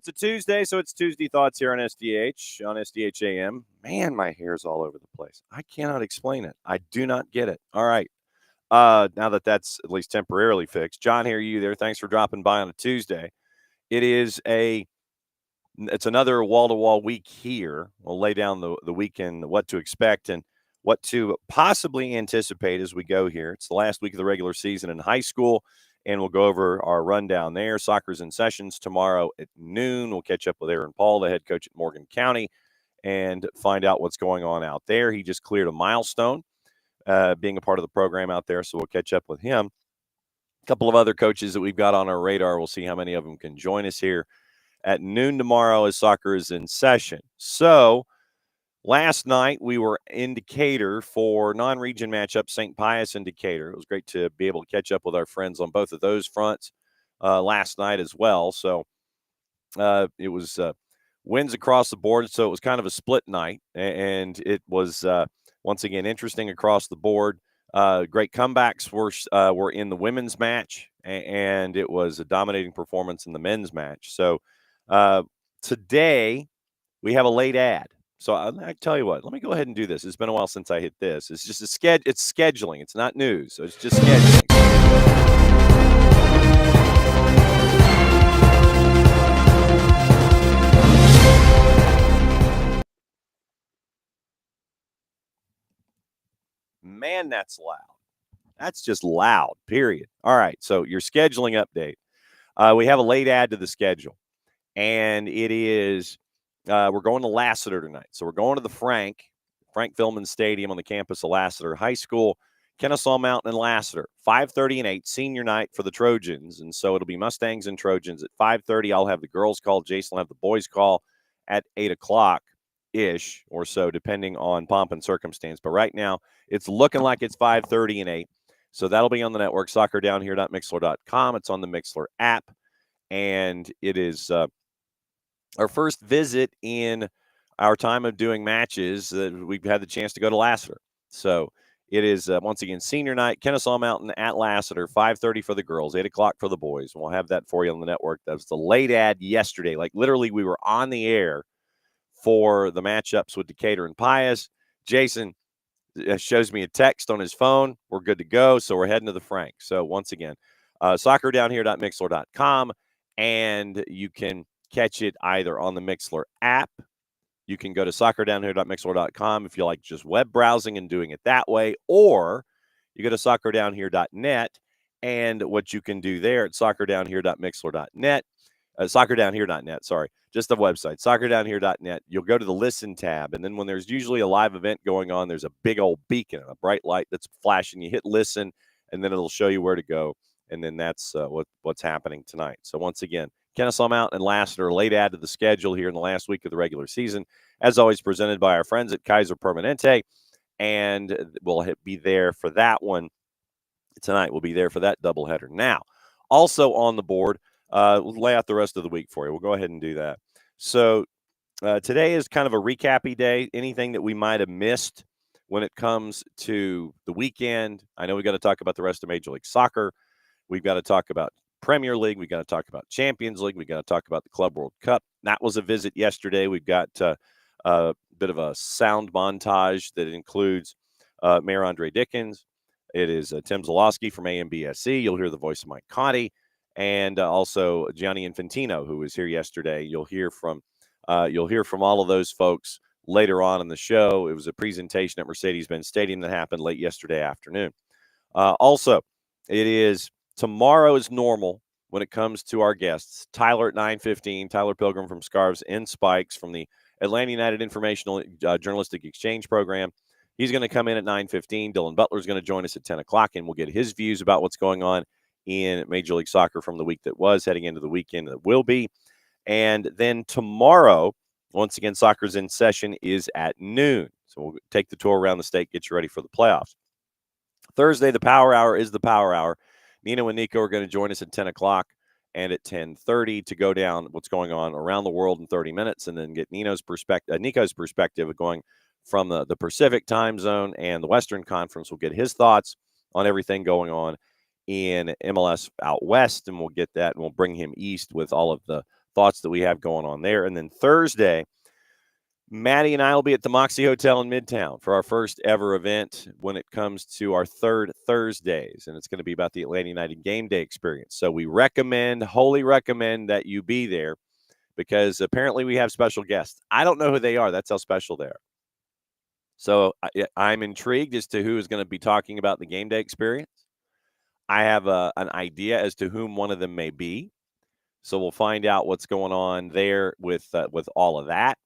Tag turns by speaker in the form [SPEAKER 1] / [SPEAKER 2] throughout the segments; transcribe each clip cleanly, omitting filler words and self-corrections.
[SPEAKER 1] a Tuesday, so it's Tuesday Thoughts here on SDH, on SDH AM. Man, my hair's all over the place. I cannot explain it. I do not get it. All right. Now that that's at least temporarily fixed. John, here, you there. Thanks for dropping by on a Tuesday. It's another wall-to-wall week here. We'll lay down the weekend, what to expect and what to possibly anticipate as we go here. It's the last week of the regular season in high school, and we'll go over our rundown there. Soccer's in sessions tomorrow at noon. We'll catch up with Aaron Paul, the head coach at Morgan County, and find out what's going on out there. He just cleared a milestone being a part of the program out there, so we'll catch up with him. A couple of other coaches that we've got on our radar. We'll see how many of them can join us here at noon tomorrow as soccer is in session. So last night we were in Decatur for non-region matchup, St. Pius and Decatur. It was great to be able to catch up with our friends on both of those fronts last night as well. So it was wins across the board, so it was kind of a split night, and it was once again interesting across the board. Great comebacks were in the women's match, and it was a dominating performance in the men's match. So today we have a late ad. So I tell you what, let me go ahead and do this. It's been a while since I hit this. It's just it's scheduling. It's not news. So it's just scheduling. Man, that's loud. That's just loud, period. All right, so your scheduling update. We have a late ad to the schedule, and it is we're going to Lassiter tonight. So we're going to the Frank Philman Stadium on the campus of Lassiter High School, Kennesaw Mountain and Lassiter, 5:30 and 8, senior night for the Trojans. And so it'll be Mustangs and Trojans at 5:30. I'll have the girls call. Jason will have the boys call at 8 o'clock-ish or so, depending on pomp and circumstance. But right now, it's looking like it's 5:30 and 8. So that'll be on the network, soccerdownhere.mixler.com. It's on the Mixler app. And it is our first visit in our time of doing matches that we've had the chance to go to Lassiter. So it is, once again, senior night, Kennesaw Mountain at Lassiter, 5:30 for the girls, 8 o'clock for the boys. And we'll have that for you on the network. That was the late ad yesterday. Like, literally, we were on the air for the matchups with Decatur and Pius. Jason shows me a text on his phone. We're good to go, so we're heading to the Frank. So, once again, soccerdownhere.mixler.com, and you can catch it either on the Mixler app. You can go to soccerdownhere.mixler.com if you like just web browsing and doing it that way, or you go to soccerdownhere.net, and what you can do there at soccerdownhere.mixler.net, soccerdownhere.net, sorry, just the website, soccerdownhere.net. You'll go to the Listen tab, and then when there's usually a live event going on, there's a big old beacon, a bright light that's flashing. You hit Listen, and then it'll show you where to go, and then that's what's happening tonight. So once again, Kennesaw Mountain and Lassiter, late add to the schedule here in the last week of the regular season. As always, presented by our friends at Kaiser Permanente, and we'll be there for that one tonight. We'll be there for that doubleheader. Now, also on the board, we'll lay out the rest of the week for you. We'll go ahead and do that. So today is kind of a recappy day. Anything that we might have missed when it comes to the weekend. I know we got to talk about the rest of Major League Soccer. We've got to talk about Premier League. We've got to talk about Champions League. We've got to talk about the Club World Cup. That was a visit yesterday. We've got a bit of a sound montage that includes Mayor Andre Dickens. It is Tim Zalowski from AMBSC. You'll hear the voice of Mike Conti, and also Gianni Infantino, who was here yesterday. You'll hear from all of those folks later on in the show. It was a presentation at Mercedes-Benz Stadium that happened late yesterday afternoon. Also, it is tomorrow is normal when it comes to our guests. Tyler at 9:15, Tyler Pilgrim from Scarves and Spikes from the Atlanta United Informational Journalistic Exchange Program. He's going to come in at 9:15. Dylan Butler is going to join us at 10 o'clock, and we'll get his views about what's going on in Major League Soccer from the week that was, heading into the weekend that will be. And then tomorrow, once again, Soccer's in session is at noon. So we'll take the tour around the state, get you ready for the playoffs. Thursday, the Power Hour is the Power Hour. Nino and Nico are going to join us at 10 o'clock and at 10:30 to go down what's going on around the world in 30 minutes, and then get Nico's perspective of going from the Pacific time zone and the Western Conference. We'll get his thoughts on everything going on in MLS out west, and we'll get that, and we'll bring him east with all of the thoughts that we have going on there. And then Thursday, Maddie and I will be at the Moxie Hotel in Midtown for our first ever event when it comes to our third Thursdays. And it's going to be about the Atlanta United game day experience. So we wholly recommend that you be there because apparently we have special guests. I don't know who they are. That's how special they are. So I'm intrigued as to who is going to be talking about the game day experience. I have an idea as to whom one of them may be. So we'll find out what's going on there with all of that.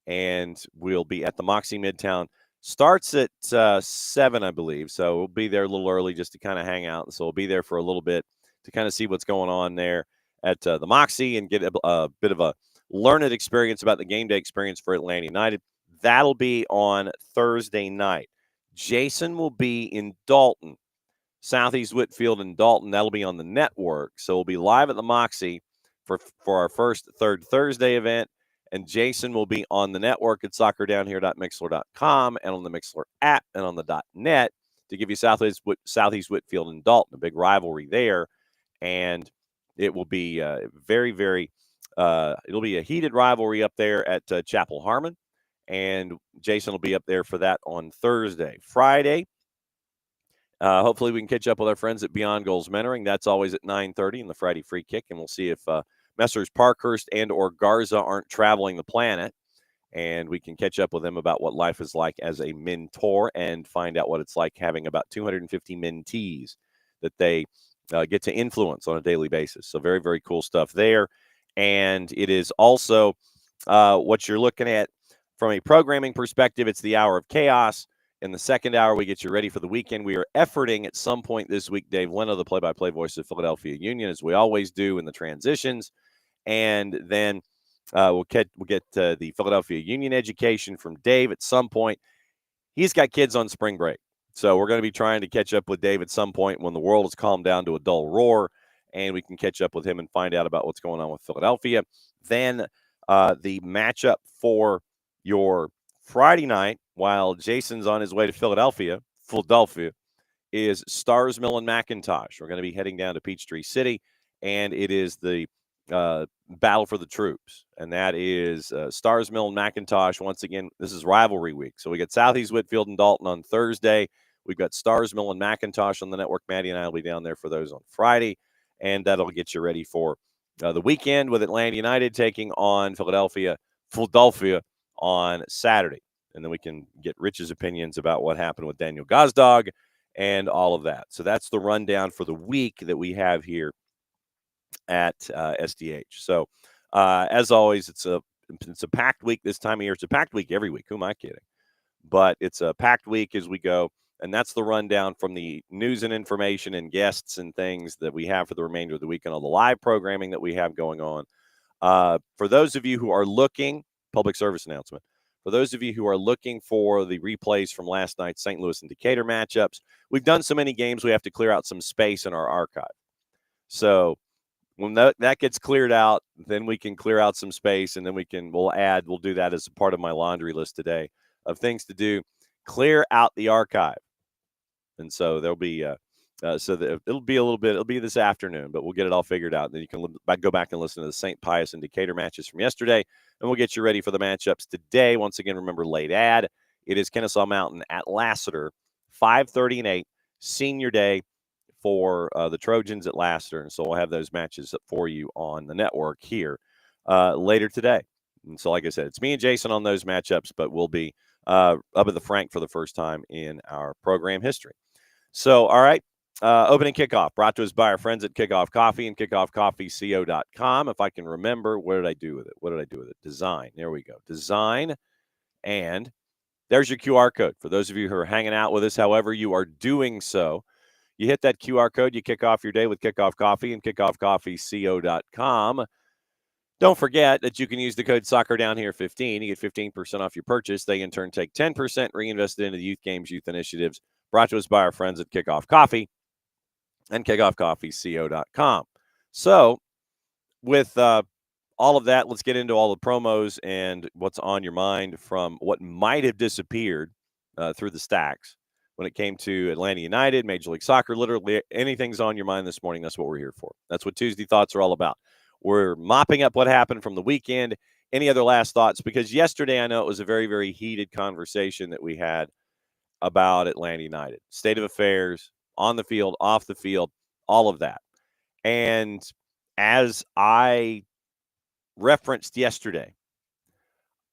[SPEAKER 1] And we'll be at the Moxie Midtown. Starts at 7, I believe. So we'll be there a little early just to kind of hang out. So we'll be there for a little bit to kind of see what's going on there at the Moxie and get a bit of a learned experience about the game day experience for Atlanta United. That'll be on Thursday night. Jason will be in Dalton, Southeast Whitfield and Dalton. That'll be on the network. So we'll be live at the Moxie for our first third Thursday event. And Jason will be on the network at soccerdownhere.mixler.com and on the Mixler app and on the .net to give you Southeast Whitfield and Dalton, a big rivalry there. And it will be very, very it'll be a heated rivalry up there at Chapel Harmon. And Jason will be up there for that on Thursday. Friday, hopefully we can catch up with our friends at Beyond Goals Mentoring. That's always at 9:30 in the Friday Free Kick. And we'll see if Messrs. Parkhurst and or Garza aren't traveling the planet, and we can catch up with them about what life is like as a mentor and find out what it's like having about 250 mentees that they get to influence on a daily basis. So very, very cool stuff there. And it is also what you're looking at from a programming perspective. It's the Hour of Chaos. In the second hour, we get you ready for the weekend. We are efforting at some point this week, Dave Leno, the play-by-play voice of Philadelphia Union, as we always do in the transitions. And then we'll get the Philadelphia Union education from Dave at some point. He's got kids on spring break. So we're going to be trying to catch up with Dave at some point when the world has calmed down to a dull roar, and we can catch up with him and find out about what's going on with Philadelphia. Then the matchup for your Friday night, while Jason's on his way to Philadelphia, is Stars Mill and McIntosh. We're going to be heading down to Peachtree City, and it is the battle for the troops, and that is Stars Mill and McIntosh. Once again, this is rivalry week. So we got Southeast Whitfield and Dalton on Thursday. We've got Stars Mill and McIntosh on the network. Maddie and I will be down there for those on Friday, and that'll get you ready for the weekend with Atlanta United taking on Philadelphia on Saturday. And then we can get Rich's opinions about what happened with Daniel Gazdag and all of that. So that's the rundown for the week that we have here at SDH. So as always, it's a packed week this time of year. It's a packed week every week. Who am I kidding? But it's a packed week as we go. And that's the rundown from the news and information and guests and things that we have for the remainder of the week and all the live programming that we have going on. For those of you who are looking, public service announcement, for those of you who are looking for the replays from last night's St. Louis and Decatur matchups, we've done so many games, we have to clear out some space in our archive. So when that gets cleared out, then we can clear out some space, and then we'll do that as a part of my laundry list today of things to do. Clear out the archive. And so there'll be it'll be this afternoon, but we'll get it all figured out. Then you can go back and listen to the St. Pius and Decatur matches from yesterday, and we'll get you ready for the matchups today. Once again, remember, late ad. It is Kennesaw Mountain at Lassiter, 5:30 and 8, senior day for the Trojans at Lassiter. And so we'll have those matches for you on the network here later today. And so, like I said, it's me and Jason on those matchups, but we'll be up at the Frank for the first time in our program history. So, all right, opening kickoff brought to us by our friends at Kickoff Coffee and kickoffcoffeeco.com. If I can remember, what did I do with it? Design. There we go. Design. And there's your QR code. For those of you who are hanging out with us, however you are doing so, you hit that QR code, you kick off your day with Kickoff Coffee and kickoffcoffeeco.com. Don't forget that you can use the code SoccerDownHere15. You get 15% off your purchase. They, in turn, take 10% reinvested into the youth games, youth initiatives, brought to us by our friends at Kickoff Coffee and kickoffcoffeeco.com. So with all of that, let's get into all the promos and what's on your mind from what might have disappeared through the stacks when it came to Atlanta United, Major League Soccer. Literally anything's on your mind this morning. That's what we're here for. That's what Tuesday Thoughts are all about. We're mopping up what happened from the weekend. Any other last thoughts? Because yesterday, I know it was a very, very heated conversation that we had about Atlanta United. State of affairs, on the field, off the field, all of that. And as I referenced yesterday,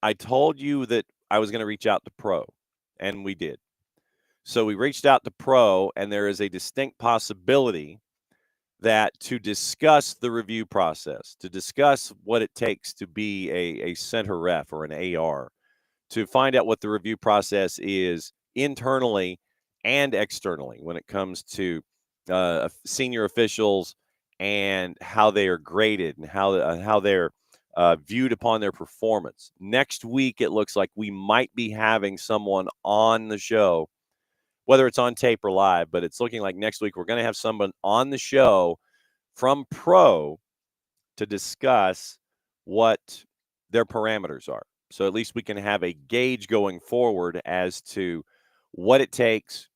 [SPEAKER 1] I told you that I was going to reach out to Pro, and we did. So we reached out to Pro, and there is a distinct possibility that to discuss the review process, to discuss what it takes to be a center ref or an AR, to find out what the review process is internally and externally when it comes to senior officials and how they are graded and how they're viewed upon their performance. Next week, it looks like we might be having someone on the show, whether it's on tape or live, but it's looking like next week we're going to have someone on the show from Pro to discuss what their parameters are. So at least we can have a gauge going forward as to what it takes,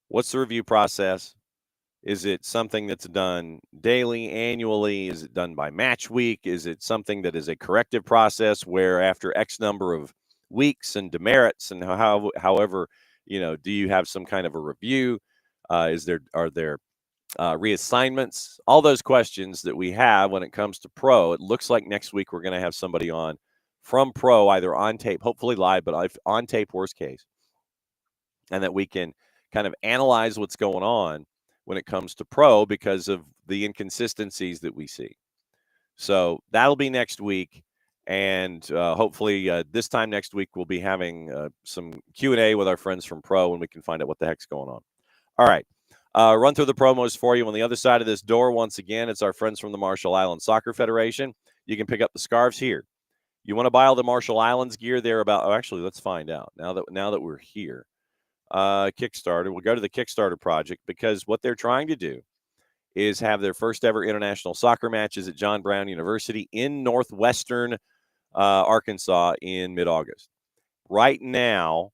[SPEAKER 1] what's the review process. Is it something that's done daily, annually? Is it done by match week? Is it something that is a corrective process where after X number of weeks and demerits and however, do you have some kind of a review? Are there reassignments? All those questions that we have when it comes to Pro. It looks like next week we're going to have somebody on from Pro, either on tape, hopefully live, but on tape, worst case, and that we can kind of analyze what's going on when it comes to Pro because of the inconsistencies that we see. So that'll be next week. And hopefully this time next week, we'll be having some Q&A with our friends from Pro, and we can find out what the heck's going on. All right. Run through the promos for you. On the other side of this door, once again, it's our friends from the Marshall Islands Soccer Federation. You can pick up the scarves here. You want to buy all the Marshall Islands gear there actually, let's find out now that we're here. Kickstarter. We'll go to the Kickstarter project because what they're trying to do is have their first ever international soccer matches at John Brown University in northwestern Arkansas in mid-August. Right now,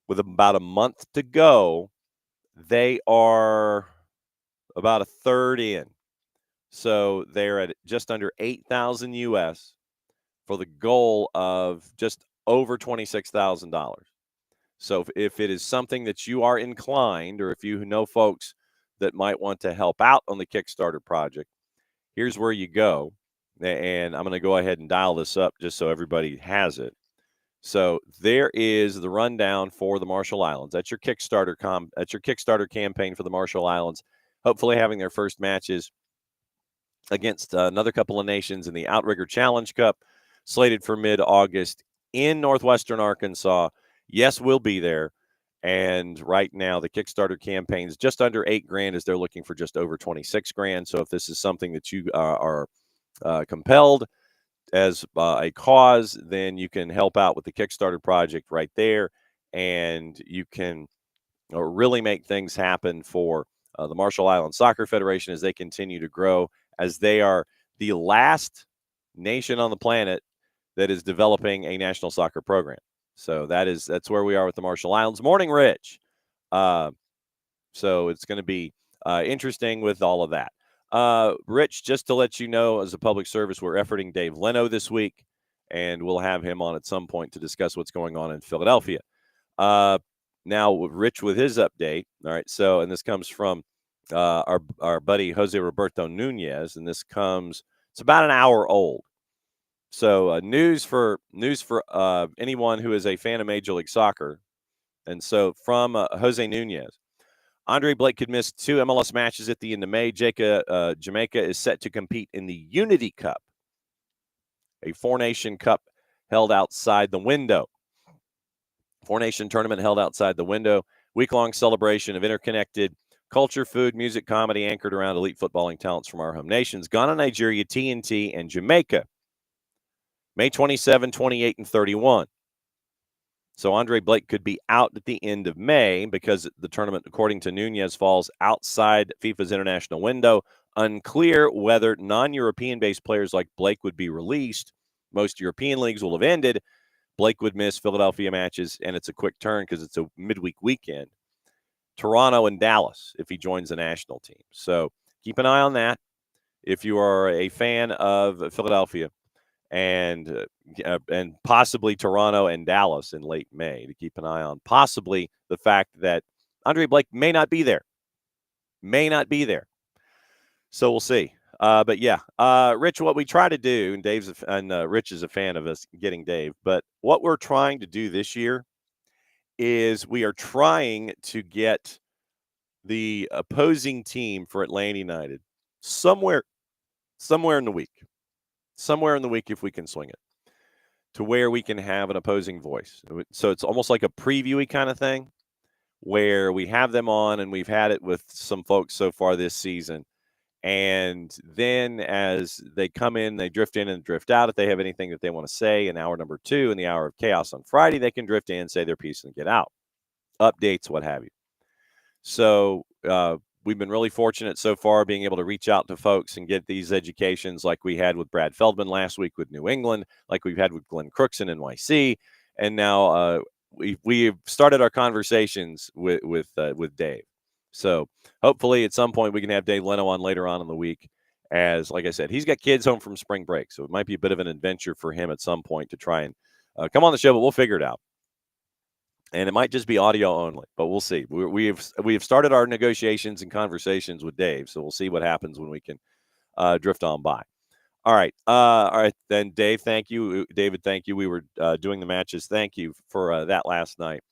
[SPEAKER 1] with about a month to go, they are about a third in. So they're at just under 8,000 US for the goal of just over $26,000. So if it is something that you are inclined, or if you know folks that might want to help out on the Kickstarter project, here's where you go. And I'm going to go ahead and dial this up just so everybody has it. So there is the rundown for the Marshall Islands. That's your Kickstarter campaign for the Marshall Islands. Hopefully having their first matches against another couple of nations in the Outrigger Challenge Cup, slated for mid-August in northwestern Arkansas. Yes, we'll be there. And right now, the Kickstarter campaign is just under $8,000 as they're looking for just over $26,000. So if this is something that you are compelled as a cause, then you can help out with the Kickstarter project right there. And you can really make things happen for the Marshall Islands Soccer Federation as they continue to grow, as they are the last nation on the planet that is developing a national soccer program. So that's where we are with the Marshall Islands. Morning, Rich. So it's going to be interesting with all of that. Rich, just to let you know, as a public service, we're efforting Dave Leno this week, and we'll have him on at some point to discuss what's going on in Philadelphia. Now, Rich with his update. All right. So, and this comes from our buddy Jose Roberto Nunez, and it's about an hour old. So news for anyone who is a fan of Major League Soccer. And so from Jose Nunez, Andre Blake could miss 2 MLS matches at the end of May. Jamaica is set to compete in the Unity Cup, a four-nation cup held outside the window. Four-nation tournament held outside the window. Week-long celebration of interconnected culture, food, music, comedy anchored around elite footballing talents from our home nations, Ghana, Nigeria, TNT, and Jamaica. May 27, 28, and 31. So Andre Blake could be out at the end of May because the tournament, according to Nunez, falls outside FIFA's international window. Unclear whether non-European-based players like Blake would be released. Most European leagues will have ended. Blake would miss Philadelphia matches, and it's a quick turn because it's a midweek weekend. Toronto and Dallas if he joins the national team. So keep an eye on that. if you are a fan of Philadelphia and possibly Toronto and Dallas in late May, to keep an eye on. Possibly the fact that Andre Blake may not be there. So we'll see. But yeah, Rich, what we try to do, and Rich is a fan of us getting Dave, but what we're trying to do this year is we are trying to get the opposing team for Atlanta United somewhere in the week. Somewhere in the week, if we can swing it, to where we can have an opposing voice. So it's almost like a previewy kind of thing where we have them on, and we've had it with some folks so far this season. And then as they come in, they drift in and drift out. If they have anything that they want to say in hour number 2 in the hour of chaos on Friday, they can drift in, say their piece, and get out. Updates, what have you. So we've been really fortunate so far being able to reach out to folks and get these educations like we had with Brad Feldman last week with New England, like we've had with Glenn Crooks in NYC. And now we've started our conversations with Dave. So hopefully at some point we can have Dave Leno on later on in the week. As, like I said, he's got kids home from spring break. So it might be a bit of an adventure for him at some point to try and come on the show, but we'll figure it out. And it might just be audio only, but we'll see. We have started our negotiations and conversations with Dave, so we'll see what happens when we can drift on by. All right, then, Dave. Thank you, David. Thank you. We were doing the matches. Thank you for that last night.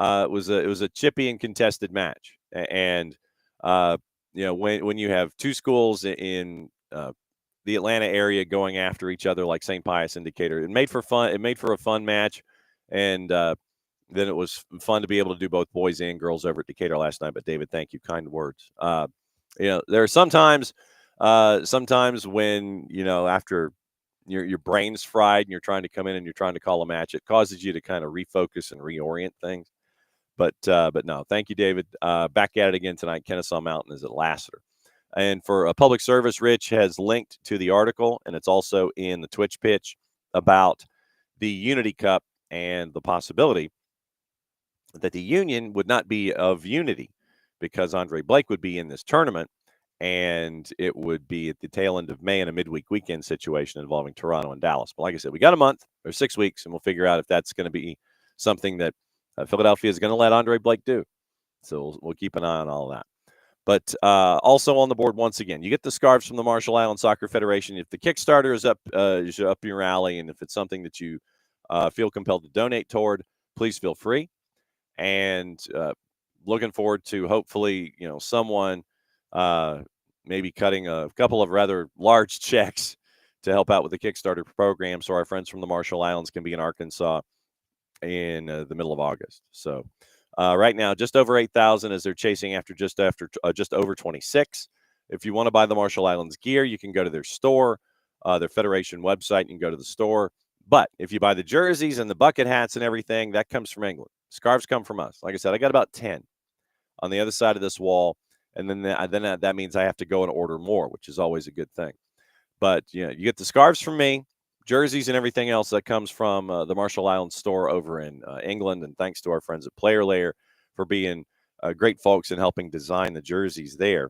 [SPEAKER 1] It was a chippy and contested match, and when you have two schools in the Atlanta area going after each other like St. Pius and Decatur, it made for fun. It made for a fun match, and then it was fun to be able to do both boys and girls over at Decatur last night. But David, thank you, kind words. There are sometimes when after your brain's fried and you're trying to come in and you're trying to call a match, it causes you to kind of refocus and reorient things. But no, thank you, David. Back at it again tonight. Kennesaw Mountain is at Lassiter. And for a public service, Rich has linked to the article, and it's also in the Twitch pitch about the Unity Cup and the possibility that the Union would not be of unity because Andre Blake would be in this tournament, and it would be at the tail end of May in a midweek weekend situation involving Toronto and Dallas. But like I said, we got a month or 6 weeks, and we'll figure out if that's going to be something that Philadelphia is going to let Andre Blake do. So we'll keep an eye on all of that. But also on the board, once again, you get the scarves from the Marshall Islands Soccer Federation. If the Kickstarter is up your alley, and if it's something that you feel compelled to donate toward, please feel free. And looking forward to hopefully, someone maybe cutting a couple of rather large checks to help out with the Kickstarter program so our friends from the Marshall Islands can be in Arkansas in the middle of August. So right now, just over 8,000 as they're chasing after just over 26. If you want to buy the Marshall Islands gear, you can go to their store, their Federation website, and go to the store. But if you buy the jerseys and the bucket hats and everything, that comes from England. Scarves come from us. Like I said, I got about 10 on the other side of this wall, and then that means I have to go and order more, which is always a good thing. But you get the scarves from me, jerseys and everything else that comes from the Marshall Islands store over in England. And thanks to our friends at Player Layer for being great folks and helping design the jerseys there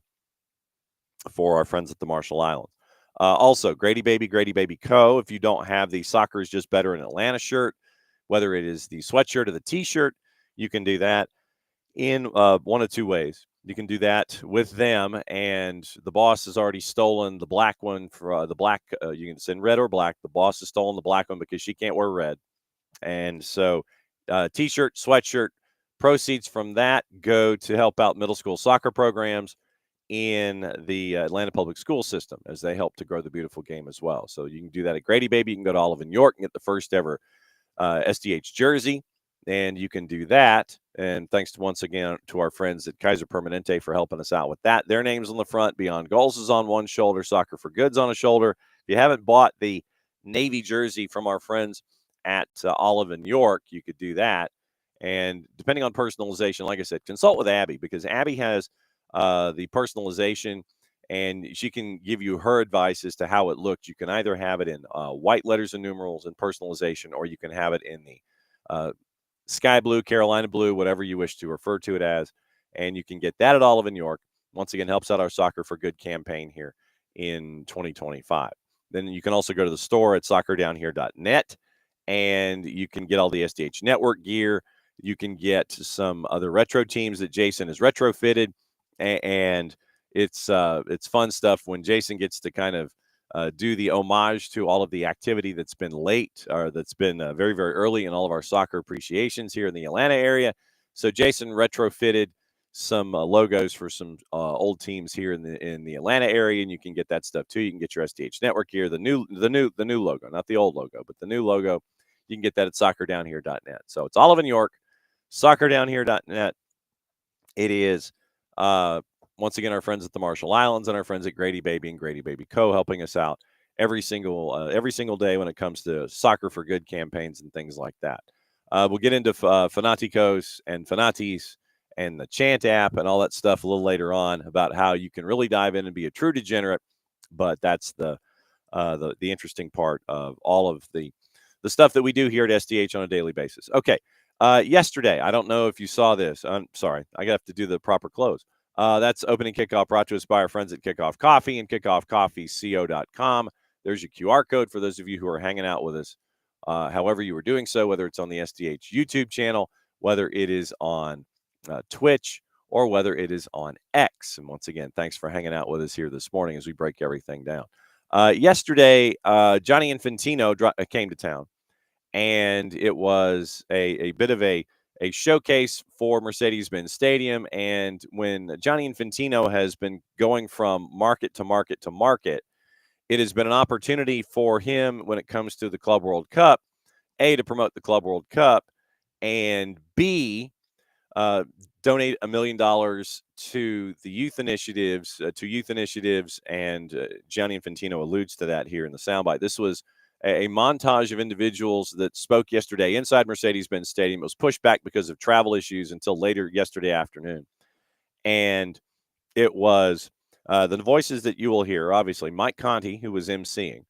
[SPEAKER 1] for our friends at the Marshall Islands. Also, Grady Baby Co. If you don't have the Soccer is Just Better in Atlanta shirt, whether it is the sweatshirt or the T-shirt, you can do that in one of two ways. You can do that with them, and the boss has already stolen the black one for the black. You can send red or black. The boss has stolen the black one because she can't wear red. And so T-shirt, sweatshirt, proceeds from that go to help out middle school soccer programs in the Atlanta public school system as they help to grow the beautiful game as well. So you can do that at Grady Baby. You can go to Olive in York and get the first ever SDH jersey, and you can do that. And thanks once again to our friends at Kaiser Permanente for helping us out with that. Their name's on the front. Beyond Goals is on one shoulder. Soccer for Good's on a shoulder. If you haven't bought the Navy jersey from our friends at Olive in York, you could do that. And depending on personalization, like I said, consult with Abby because Abby has the personalization, and she can give you her advice as to how it looks. You can either have it in white letters and numerals and personalization, or you can have it in the sky blue, Carolina blue, whatever you wish to refer to it as. And you can get that at Olive in York. Once again, helps out our Soccer for Good campaign here in 2025. Then you can also go to the store at soccerdownhere.net, and you can get all the SDH network gear. You can get some other retro teams that Jason has retrofitted, and it's fun stuff when Jason gets to kind of do the homage to all of the activity that's been late, or that's been very, very early in all of our soccer appreciations here in the Atlanta area. So Jason retrofitted some logos for some old teams here in the Atlanta area, and you can get that stuff too. You can get your SDH network gear, the new logo, not the old logo, but the new logo. You can get that at soccerdownhere.net. So it's Olive in York, soccerdownhere.net. It is once again our friends at the Marshall Islands and our friends at Grady Baby and Grady Baby Co. helping us out every single day when it comes to Soccer for Good campaigns and things like that. We'll get into Fanaticos and Fanatis and the Chant app and all that stuff a little later on about how you can really dive in and be a true degenerate. But that's the interesting part of all of the stuff that we do here at SDH on a daily basis. Okay. Yesterday, I don't know if you saw this. I'm sorry. I have to do the proper close. That's opening kickoff brought to us by our friends at Kickoff Coffee and kickoffcoffeeco.com. There's your QR code for those of you who are hanging out with us. However you were doing so, whether it's on the SDH YouTube channel, whether it is on Twitch, or whether it is on X. And once again, thanks for hanging out with us here this morning as we break everything down. Yesterday, Johnny Infantino came to town, and it was a bit of a showcase for Mercedes-Benz Stadium. And when Johnny Infantino has been going from market to market to market, it has been an opportunity for him when it comes to the Club World Cup, A, to promote the Club World Cup, and B, donate $1 million to the youth initiatives, and Gianni Infantino alludes to that here in the soundbite. This was a montage of individuals that spoke yesterday inside Mercedes-Benz Stadium. It was pushed back because of travel issues until later yesterday afternoon. And it was the voices that you will hear, obviously, Mike Conti, who was emceeing.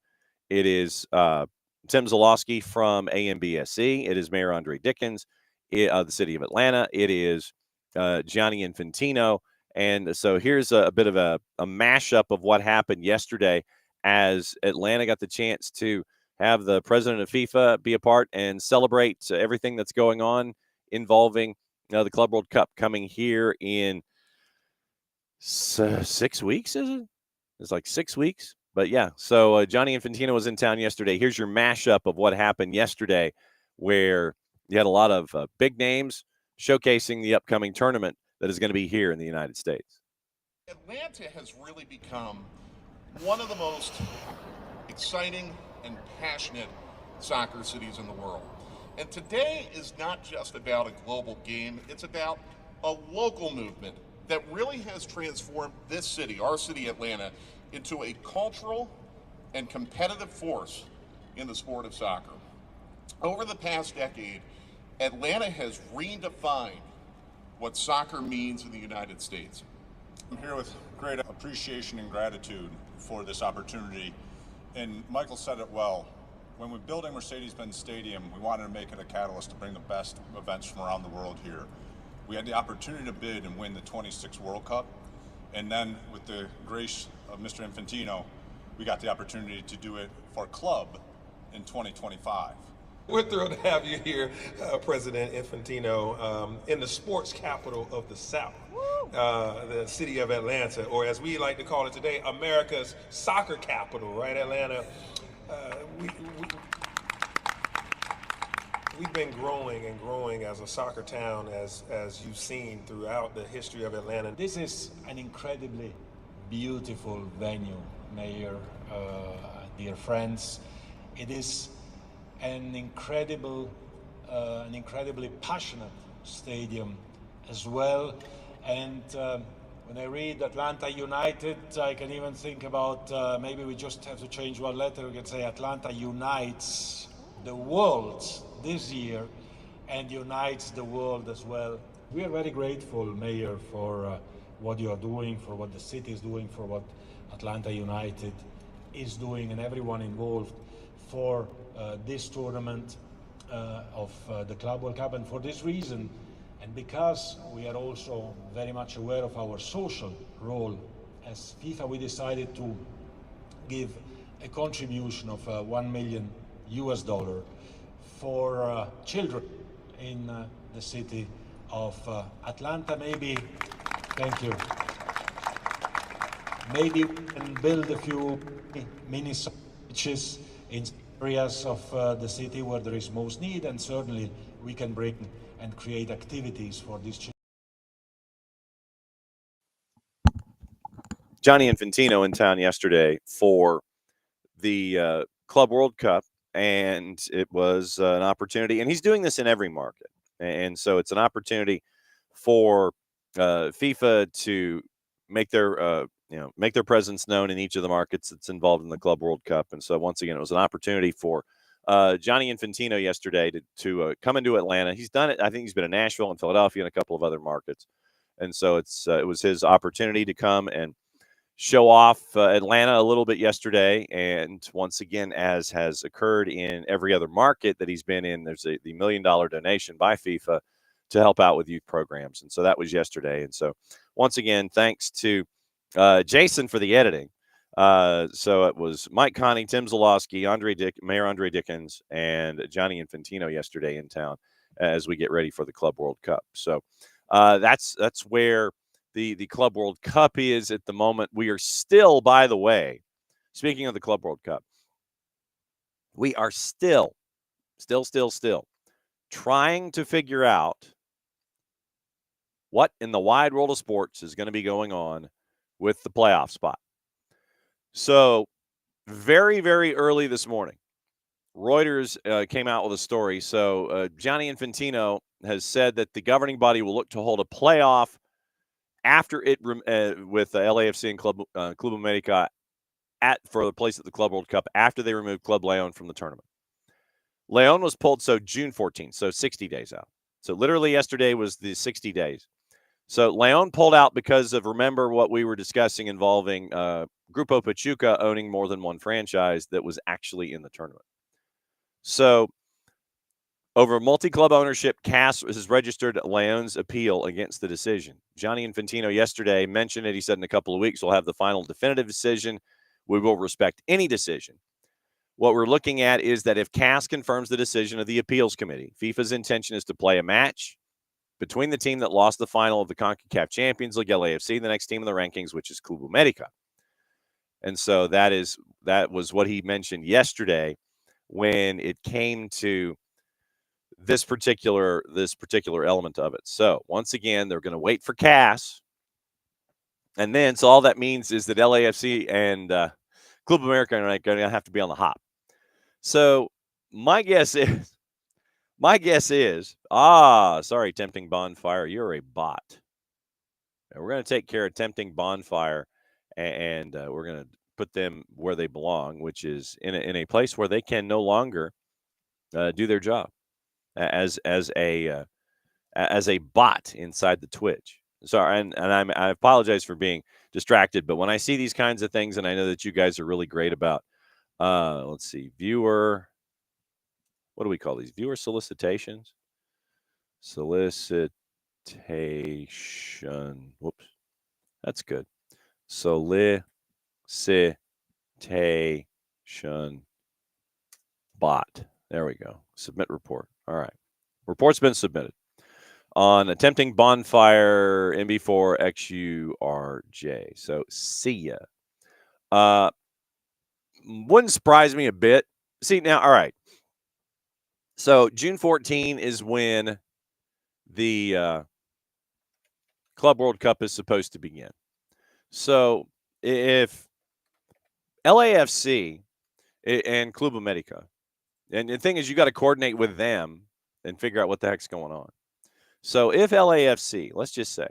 [SPEAKER 1] It is Tim Zalowski from AMBSC. It is Mayor Andre Dickens, the city of Atlanta. It is Gianni Infantino. And so here's a bit of a mashup of what happened yesterday as Atlanta got the chance to have the president of FIFA be a part and celebrate everything that's going on involving the Club World Cup coming here in 6 weeks, is it? It's like 6 weeks. But yeah, so Gianni Infantino was in town yesterday. Here's your mashup of what happened yesterday, where you had a lot of big names showcasing the upcoming tournament that is going to be here in the United States.
[SPEAKER 2] Atlanta has really become one of the most exciting and passionate soccer cities in the world. And today is not just about a global game, it's about a local movement that really has transformed this city, our city, Atlanta, into a cultural and competitive force in the sport of soccer. Over the past decade, Atlanta has redefined what soccer means in the United States.
[SPEAKER 3] I'm here with great appreciation and gratitude for this opportunity. And Michael said it well. When we're building Mercedes-Benz Stadium, we wanted to make it a catalyst to bring the best events from around the world here. We had the opportunity to bid and win the 26 World Cup. And then with the grace of Mr. Infantino, we got the opportunity to do it for club in 2025.
[SPEAKER 4] We're thrilled to have you here, President Infantino, in the sports capital of the South, the city of Atlanta, or as we like to call it today, America's soccer capital, right, Atlanta? We've been growing and growing as a soccer town, as you've seen throughout the history of Atlanta.
[SPEAKER 5] This is an incredibly beautiful venue, Mayor, dear friends. It is an incredibly passionate stadium as well. And when I read Atlanta United, I can even think about maybe we just have to change one letter. We can say Atlanta unites the world this year and unites the world as well. We are very grateful, Mayor, for what you are doing, for what the city is doing, for what Atlanta United is doing, and everyone involved for this tournament of the Club World Cup. And for this reason, and because we are also very much aware of our social role as FIFA, we decided to give a contribution of $1 million for children in the city of Atlanta. Maybe, thank you. Maybe we can build a few mini beaches in areas of the city where there is most need, and certainly we can bring and create activities for these children.
[SPEAKER 1] Johnny Infantino in town yesterday for the Club World Cup, and it was an opportunity. And he's doing this in every market, and so it's an opportunity for FIFA to make their make their presence known in each of the markets that's involved in the Club World Cup. And so once again, it was an opportunity for Johnny Infantino yesterday to come into Atlanta. He's done it. I think he's been in Nashville and Philadelphia and a couple of other markets, and so it was his opportunity to come and show off Atlanta a little bit yesterday. And once again, as has occurred in every other market that he's been in, there's the $1 million donation by FIFA to help out with youth programs. And so that was yesterday. And so once again, thanks to Jason for the editing. So it was Mike Connie, Tim Zalowski, Mayor Andre Dickens, and Johnny Infantino yesterday in town as we get ready for the Club World Cup. So that's where the Club World Cup is at the moment. We are still, by the way, speaking of the Club World Cup, we are still trying to figure out what in the wide world of sports is going to be going on with the playoff spot. So very, very early this morning, Reuters came out with a story. So Johnny Infantino has said that the governing body will look to hold a playoff after it with LAFC and Club America for the place at the Club World Cup after they removed Club Leon from the tournament. Leon was pulled June 14th, so 60 days out. So literally yesterday was the 60 days. So Leon pulled out because of, remember what we were discussing involving Grupo Pachuca owning more than one franchise that was actually in the tournament. So over multi-club ownership, CAS has registered Leon's appeal against the decision. Johnny Infantino yesterday mentioned it. He said in a couple of weeks we'll have the final definitive decision. We will respect any decision. What we're looking at is that if CAS confirms the decision of the appeals committee, FIFA's intention is to play a match between the team that lost the final of the CONCACAF Champions League, LAFC, the next team in the rankings, which is Club America. And so that was what he mentioned yesterday when it came to this particular element of it. So once again, they're going to wait for CAS. And then, so all that means is that LAFC and Club America are going to have to be on the hop. So my guess is, sorry, Tempting Bonfire, you're a bot. And we're going to take care of Tempting Bonfire, and we're going to put them where they belong, which is in a place where they can no longer do their job as a bot inside the Twitch. Sorry, and I apologize for being distracted, but when I see these kinds of things, and I know that you guys are really great about, let's see, viewer. What do we call these? Viewer solicitations? Solicitation. Whoops. That's good. Solicitation bot. There we go. Submit report. All right. Report's been submitted on attempting bonfire MB4 XURJ. So see ya. Wouldn't surprise me a bit. See now, all right. So June 14 is when the Club World Cup is supposed to begin. So if LAFC and Club America, and the thing is you got to coordinate with them and figure out what the heck's going on. So if LAFC, let's just say,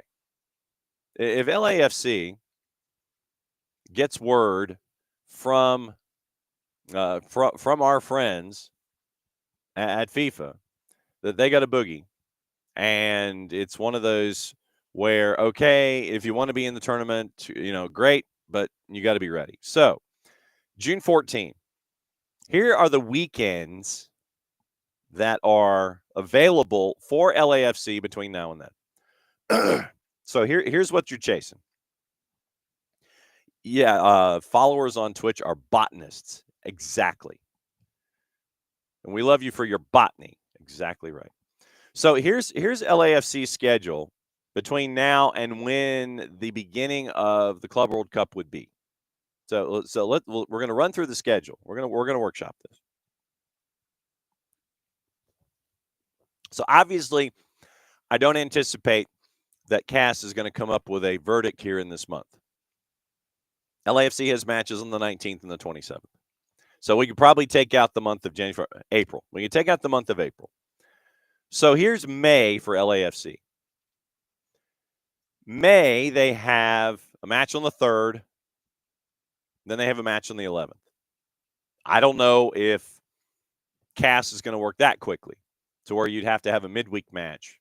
[SPEAKER 1] if LAFC gets word from our friends at FIFA that they got a boogie, and it's one of those where, okay, if you want to be in the tournament, great, but you got to be ready. So June 14, here are the weekends that are available for LAFC between now and then. So here's what you're chasing. Yeah, followers on Twitch are botanists. Exactly. And we love you for your botany. Exactly right. So here's LAFC's schedule between now and when the beginning of the Club World Cup would be. So we're going to run through the schedule. We're going to workshop this. So obviously, I don't anticipate that CAS is going to come up with a verdict here in this month. LAFC has matches on the 19th and the 27th. So we could probably take out the month of April. We can take out the month of April. So here's May for LAFC. May, they have a match on the 3rd. Then they have a match on the 11th. I don't know if CAS is going to work that quickly to where you'd have to have a midweek match.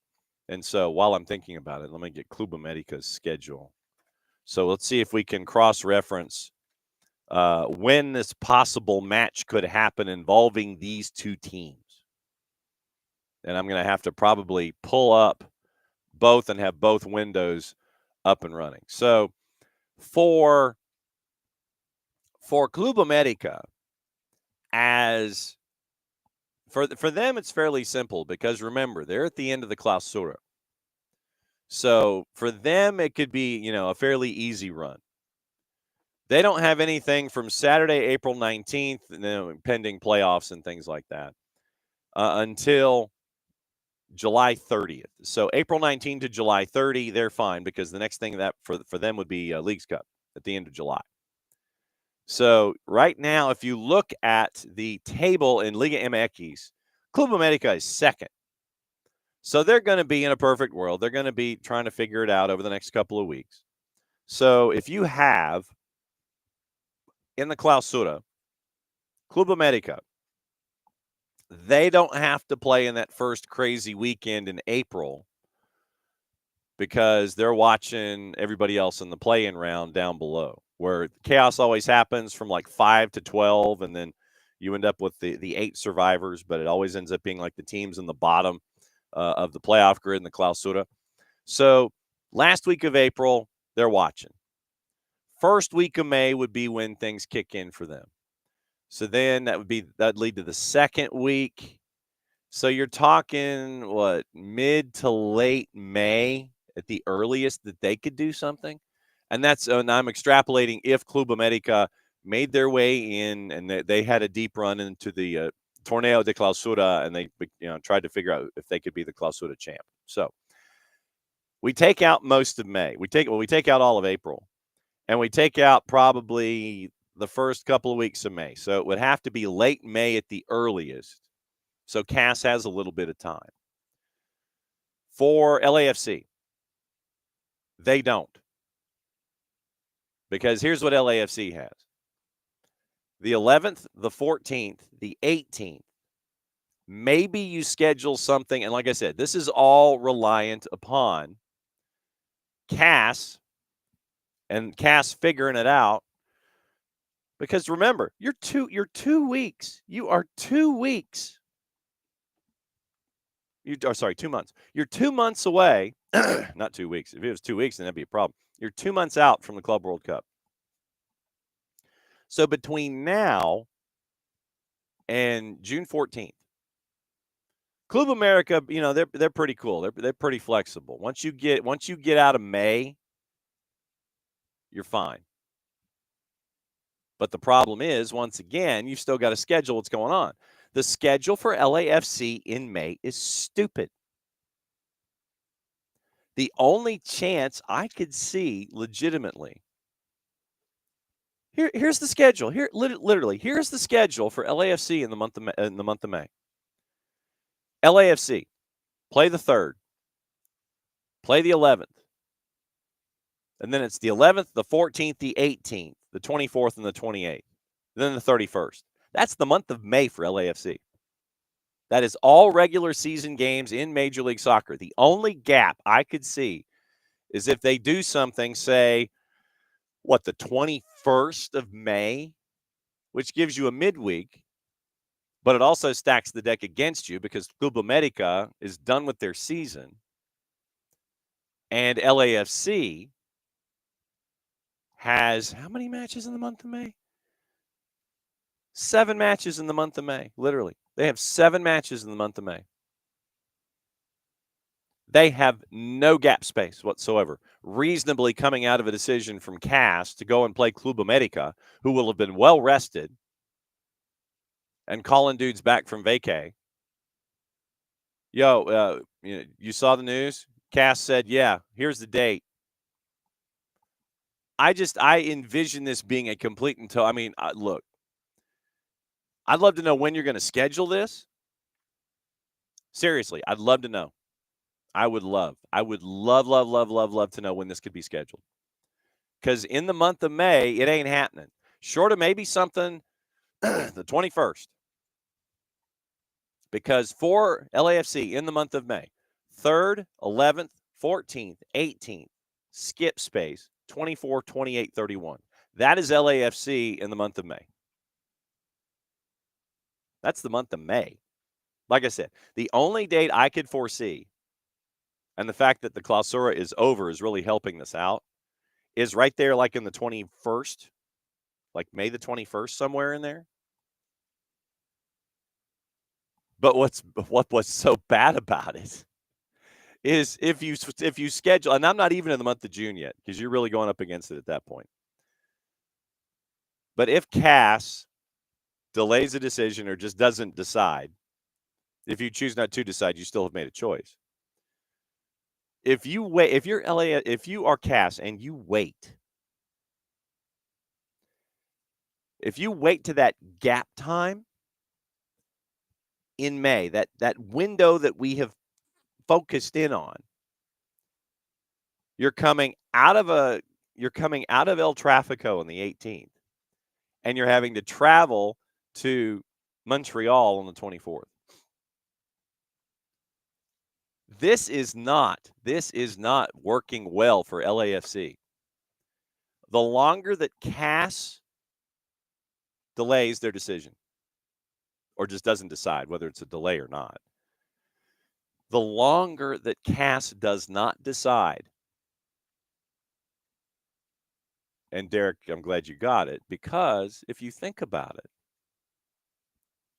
[SPEAKER 1] And so while I'm thinking about it, let me get Club America's schedule. So let's see if we can cross-reference when this possible match could happen involving these two teams. And I'm going to have to probably pull up both and have both windows up and running. So for Club America, as for them, it's fairly simple because remember, they're at the end of the Clausura. So for them, it could be, a fairly easy run. They don't have anything from Saturday, April 19th, pending playoffs and things like that, until July 30th. So April 19 to July 30, they're fine because the next thing that for them would be Leagues Cup at the end of July. So right now, if you look at the table in Liga MX, Club America is second. So they're going to be in a perfect world. They're going to be trying to figure it out over the next couple of weeks. So if you have in the Clausura, Club America, they don't have to play in that first crazy weekend in April because they're watching everybody else in the play-in round down below, where chaos always happens from like 5 to 12, and then you end up with the 8 survivors, but it always ends up being like the teams in the bottom of the playoff grid in the Clausura. So last week of April, they're watching. First week of May would be when things kick in for them. So then that'd lead to the second week. So you're talking, mid to late May at the earliest that they could do something? And I'm extrapolating if Club America made their way in and they had a deep run into the Torneo de Clausura and they tried to figure out if they could be the Clausura champ. So we take out most of May. We take out all of April. And we take out probably the first couple of weeks of May. So it would have to be late May at the earliest. So CAS has a little bit of time. For LAFC, they don't. Because here's what LAFC has. The 11th, the 14th, the 18th. Maybe you schedule something. And like I said, this is all reliant upon CAS and CAS figuring it out. Because remember, you're 2 weeks. You are 2 weeks. 2 months. You're 2 months away. Not 2 weeks. If it was 2 weeks, then that'd be a problem. You're 2 months out from the Club World Cup. So between now and June 14th, Club America, they're pretty cool. They're pretty flexible. Once you get out of May, you're fine. But the problem is, once again, you've still got to schedule what's going on. The schedule for LAFC in May is stupid. The only chance I could see legitimately. Here's the schedule. Here, literally, here's the schedule for LAFC in the month of May. LAFC, play the 3rd, play the 11th, and then it's the 11th, the 14th, the 18th, the 24th, and the 28th, then the 31st. That's the month of May for LAFC. That is all regular season games in Major League Soccer. The only gap I could see is if they do something, say, the 21st of May, which gives you a midweek, but it also stacks the deck against you because Club America is done with their season, and LAFC has how many matches in the month of May? 7 matches in the month of May, literally. They have 7 matches in the month of May. They have no gap space whatsoever, reasonably coming out of a decision from CAS to go and play Club America, who will have been well rested, and calling dudes back from vacay. Yo, you saw the news? CAS said, yeah, here's the date. I envision this being a complete and total. I mean, look, I'd love to know when you're going to schedule this. Seriously, I'd love to know. I would love to know when this could be scheduled. Because in the month of May, it ain't happening. Short of maybe something the 21st. Because for LAFC in the month of May, 3rd, 11th, 14th, 18th, skip space, 24, 28, 31. That is LAFC in the month of May. That's the month of May. Like I said, the only date I could foresee, and the fact that the Clausura is over is really helping this out, is right there like in the 21st, like May the 21st, somewhere in there. But what's so bad about it is if you schedule, and I'm not even in the month of June yet, because you're really going up against it at that point. But if CAS delays a decision or just doesn't decide, if you choose not to decide, you still have made a choice. If you wait, if you are CAS and you wait, if you wait to that gap time in May, that window that we have focused in on, you're coming out of El Trafico on the 18th, and you're having to travel to Montreal on the 24th. This is not working well for LAFC. The longer that CAS delays their decision, or just doesn't decide whether it's a delay or not, the longer that CAS does not decide, and Derek, I'm glad you got it, because if you think about it,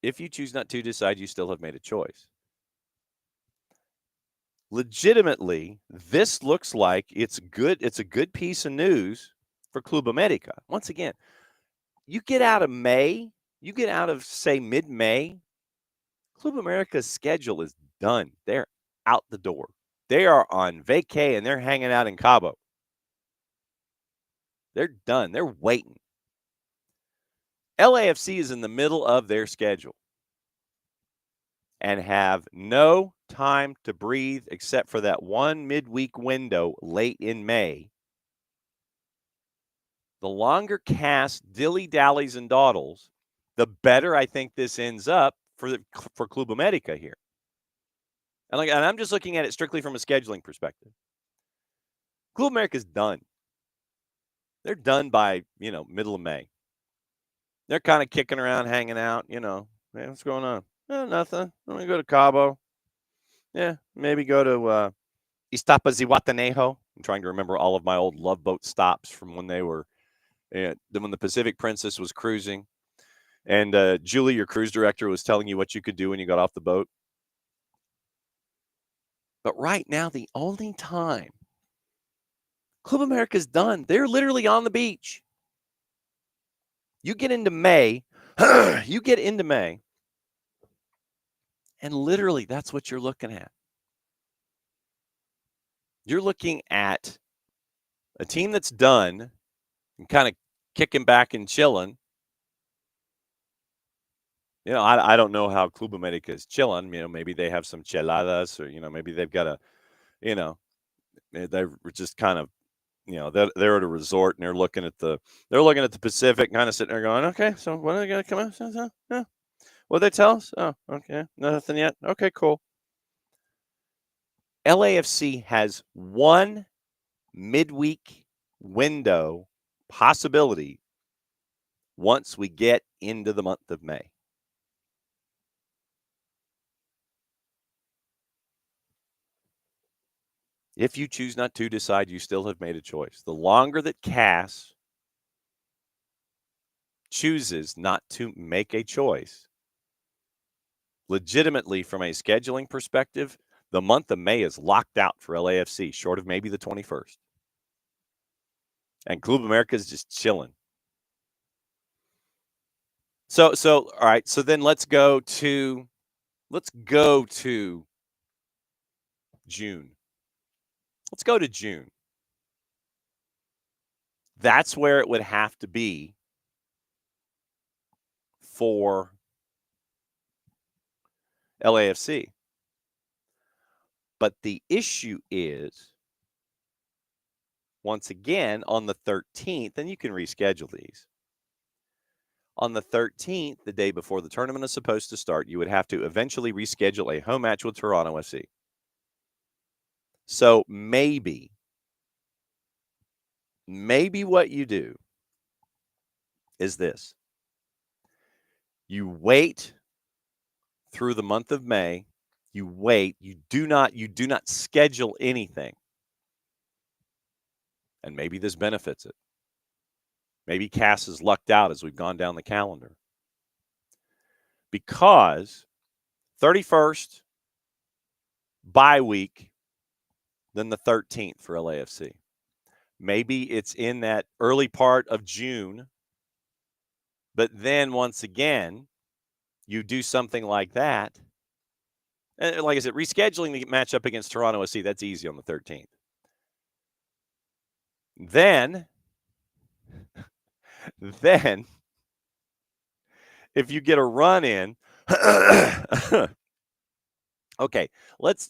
[SPEAKER 1] if you choose not to decide, you still have made a choice. Legitimately, this looks like it's good. It's a good piece of news for Club America. Once again, you get out of May, you get out of, say, mid-May, Club America's schedule is done. They're out the door. They are on vacay, and they're hanging out in Cabo. They're done. They're waiting. LAFC is in the middle of their schedule and have no time to breathe except for that one midweek window late in May. The longer CAS dilly-dallies and dawdles, the better I think this ends up for Club America here. And I'm just looking at it strictly from a scheduling perspective. Club America's done. They're done by, middle of May. They're kind of kicking around, hanging out, Hey, what's going on? Nothing. I'm going to go to Cabo. Yeah, maybe go to Iztapazihuatanejo. I'm trying to remember all of my old Love Boat stops from when when the Pacific Princess was cruising. And Julie, your cruise director, was telling you what you could do when you got off the boat. But right now, the only time Club America's done, they're literally on the beach. You get into May, and literally that's what you're looking at. You're looking at a team that's done and kind of kicking back and chilling. I don't know how Club America is chilling. Maybe they have some cheladas, or maybe they've got they're just kind of, they're at a resort and they're looking at the Pacific, kind of sitting there going, okay, so when are they going to come out? Yeah. What did they tell us? Oh, okay, nothing yet. Okay, cool. LAFC has one midweek window possibility once we get into the month of May. If you choose not to decide, you still have made a choice. The longer that CAS chooses not to make a choice, legitimately from a scheduling perspective, the month of May is locked out for LAFC, short of maybe the 21st. And Club America is just chilling. So all right, so then let's go to June. Let's go to June. That's where it would have to be for LAFC. But the issue is, once again, on the 13th, and you can reschedule these. On the 13th, the day before the tournament is supposed to start, you would have to eventually reschedule a home match with Toronto FC. So maybe what you do is this. You wait through the month of May. You wait. You do not schedule anything. And maybe this benefits it. Maybe Cass has lucked out as we've gone down the calendar. Because 31st, bye week, then the 13th for LAFC. Maybe it's in that early part of June. But then once again, you do something like that. And like I said, rescheduling the matchup against Toronto SC, that's easy on the 13th. Then, if you get a run in, okay, all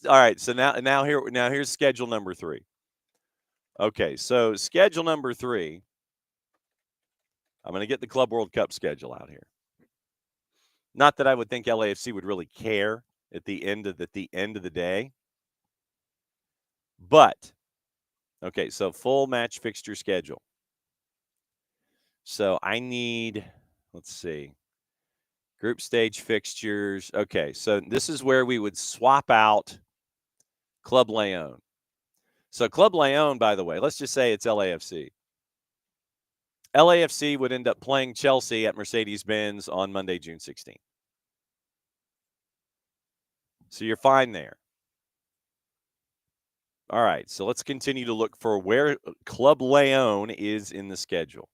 [SPEAKER 1] right, so now here's schedule number 3. Okay, so schedule number 3, I'm going to get the Club World Cup schedule out here. Not that I would think LAFC would really care at the end of the day. But, okay, so full match fixture schedule. So I need, let's see, group stage fixtures. Okay, so this is where we would swap out Club Leon. So Club Leon, by the way, let's just say it's LAFC. LAFC would end up playing Chelsea at Mercedes-Benz on Monday, June 16th. So you're fine there. All right, so let's continue to look for where Club Leon is in the schedule.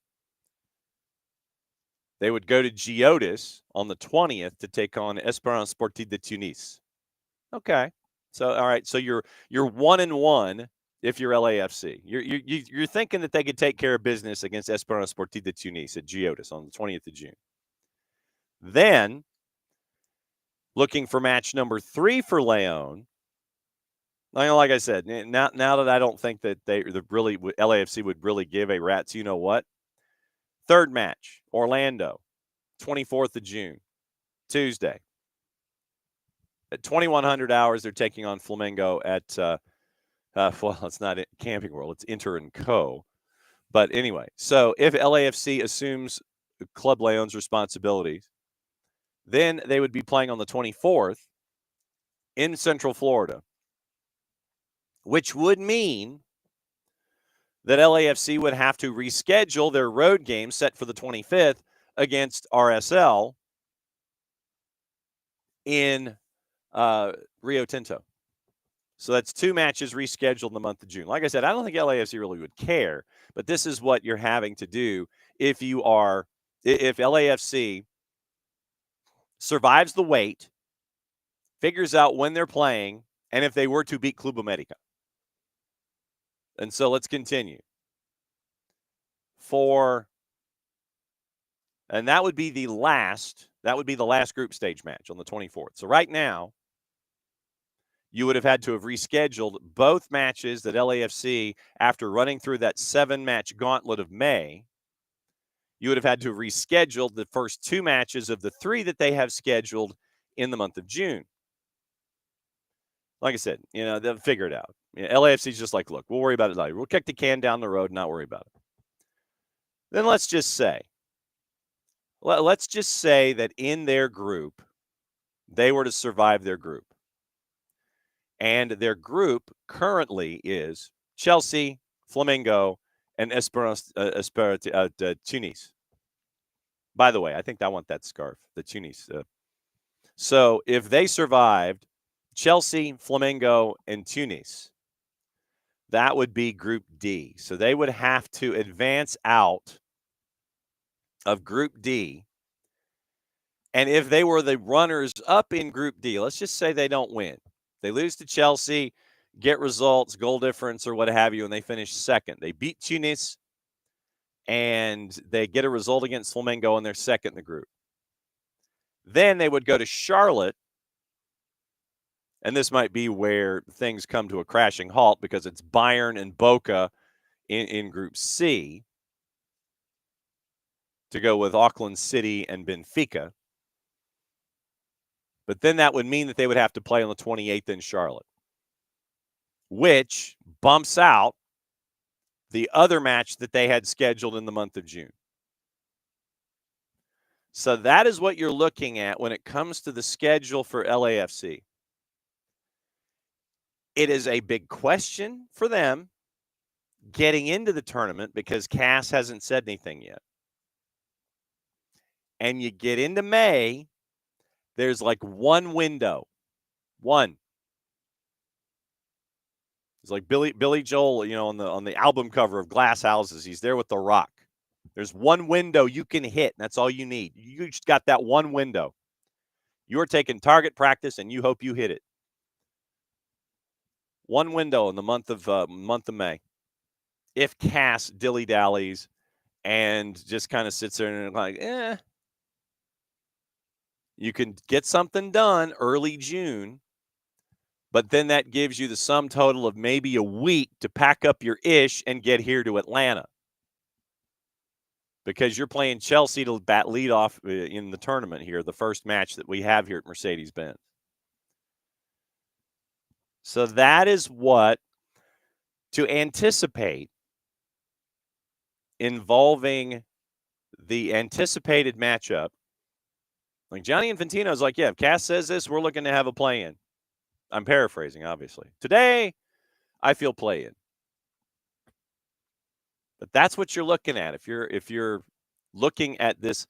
[SPEAKER 1] They would go to Geodis on the 20th to take on Espérance Sportive de Tunis. Okay. So, all right, so you're 1-1 if you're LAFC. You're thinking that they could take care of business against Espérance Sportive de Tunis at Geodis on the 20th of June. Then, looking for match number 3 for Leon. Like I said, now that I don't think that LAFC would really give a rat's you know what. Third match, Orlando, 24th of June, Tuesday. At 2100 hours, they're taking on Flamengo at, well, it's not Camping World, it's Inter & Co. But anyway, so if LAFC assumes Club Leon's responsibilities, then they would be playing on the 24th in Central Florida, which would mean that LAFC would have to reschedule their road game set for the 25th against RSL in Rio Tinto. So that's 2 matches rescheduled in the month of June. Like I said, I don't think LAFC really would care, but this is what you're having to do if LAFC survives the wait, figures out when they're playing, and if they were to beat Club America. And so let's continue. And that would be the last group stage match on the 24th. So right now, you would have had to have rescheduled both matches that LAFC, after running through that 7-match gauntlet of May, you would have had to have rescheduled the first 2 matches of the 3 that they have scheduled in the month of June. Like I said, they'll figure it out. LAFC's just like, look, we'll worry about it later. We'll kick the can down the road and not worry about it. Then let's just say that in their group, they were to survive their group. And their group currently is Chelsea, Flamengo, and Espérance Tunis. By the way, I think I want that scarf, the Tunis. So if they survived Chelsea, Flamengo, and Tunis, that would be Group D. So they would have to advance out of Group D. And if they were the runners up in Group D, let's just say they don't win. They lose to Chelsea, get results, goal difference, or what have you, and they finish second. They beat Tunis, and they get a result against Flamengo, and they're second in the group. Then they would go to Charlotte, and this might be where things come to a crashing halt because it's Bayern and Boca in Group C to go with Auckland City and Benfica. But then that would mean that they would have to play on the 28th in Charlotte, which bumps out the other match that they had scheduled in the month of June. So that is what you're looking at when it comes to the schedule for LAFC. It is a big question for them getting into the tournament because Cass hasn't said anything yet. And you get into May, there's like one window. One. It's like Billy Joel, on the album cover of Glass Houses. He's there with The Rock. There's one window you can hit, and that's all you need. You just got that one window. You're taking target practice, and you hope you hit it. One window in the month of May. If Cass dilly-dallies and just kind of sits there and like, you can get something done early June, but then that gives you the sum total of maybe a week to pack up your ish and get here to Atlanta. Because you're playing Chelsea to bat lead off in the tournament here, the first match that we have here at Mercedes-Benz. So that is what to anticipate involving the anticipated matchup. Like Johnny Infantino is like, yeah, if Cass says this, we're looking to have a play-in. I'm paraphrasing, obviously. Today, I feel play-in. But that's what you're looking at. If you're looking at this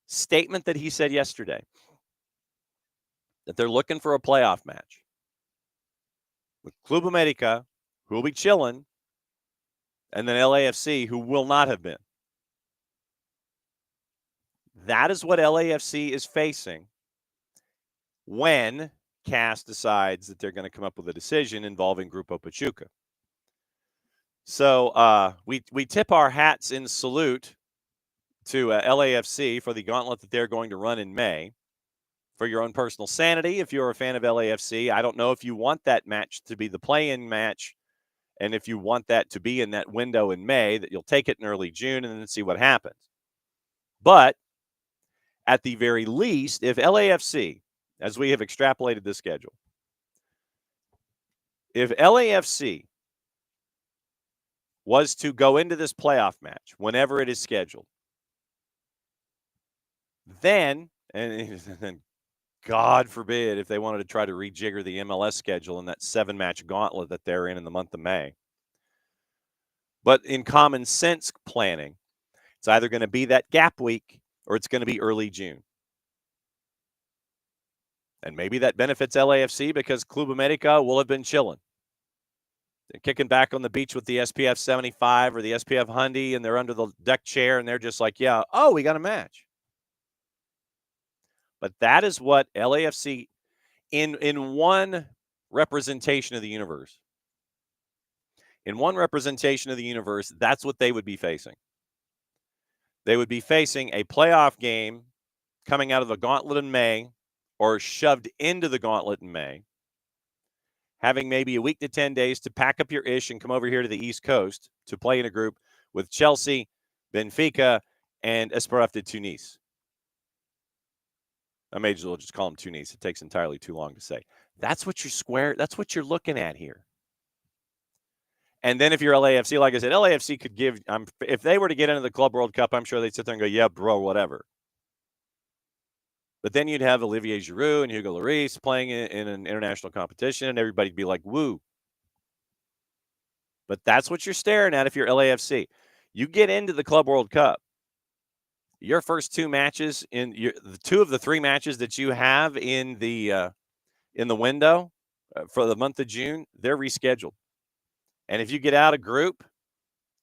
[SPEAKER 1] statement that he said yesterday, that they're looking for a playoff match with Club America, who will be chilling, and then LAFC, who will not have been. That is what LAFC is facing when Cass decides that they're going to come up with a decision involving Grupo Pachuca. So we tip our hats in salute to LAFC for the gauntlet that they're going to run in May. For your own personal sanity, if you're a fan of LAFC, I don't know if you want that match to be the play-in match, and if you want that to be in that window in May, that you'll take it in early June and then see what happens. But at the very least, if LAFC, as we have extrapolated the schedule, if LAFC was to go into this playoff match whenever it is scheduled, then, and God forbid if they wanted to try to rejigger the MLS schedule in that 7-match gauntlet that they're in the month of May. But in common sense planning, it's either going to be that gap week or it's going to be early June. And maybe that benefits LAFC because Club America will have been chilling. They're kicking back on the beach with the SPF 75 or the SPF Hyundai, and they're under the deck chair, and they're just like, yeah, oh, we got a match. But that is what LAFC, in one representation of the universe, that's what they would be facing. They would be facing a playoff game coming out of the gauntlet in May or shoved into the gauntlet in May, having maybe a week to 10 days to pack up your ish and come over here to the East Coast to play in a group with Chelsea, Benfica, and Espoir de Tunis. I may as well just call them Tunis. It takes entirely too long to say. That's what you're looking at here. And then if you're LAFC, like I said, LAFC could give, if they were to get into the Club World Cup, I'm sure they'd sit there and go, yeah, bro, whatever. But then you'd have Olivier Giroud and Hugo Lloris playing in an international competition, and everybody'd be like, woo. But that's what you're staring at if you're LAFC. You get into the Club World Cup. your first two matches the two of the three matches that you have in the window for the month of June, they're rescheduled. And if you get out of group,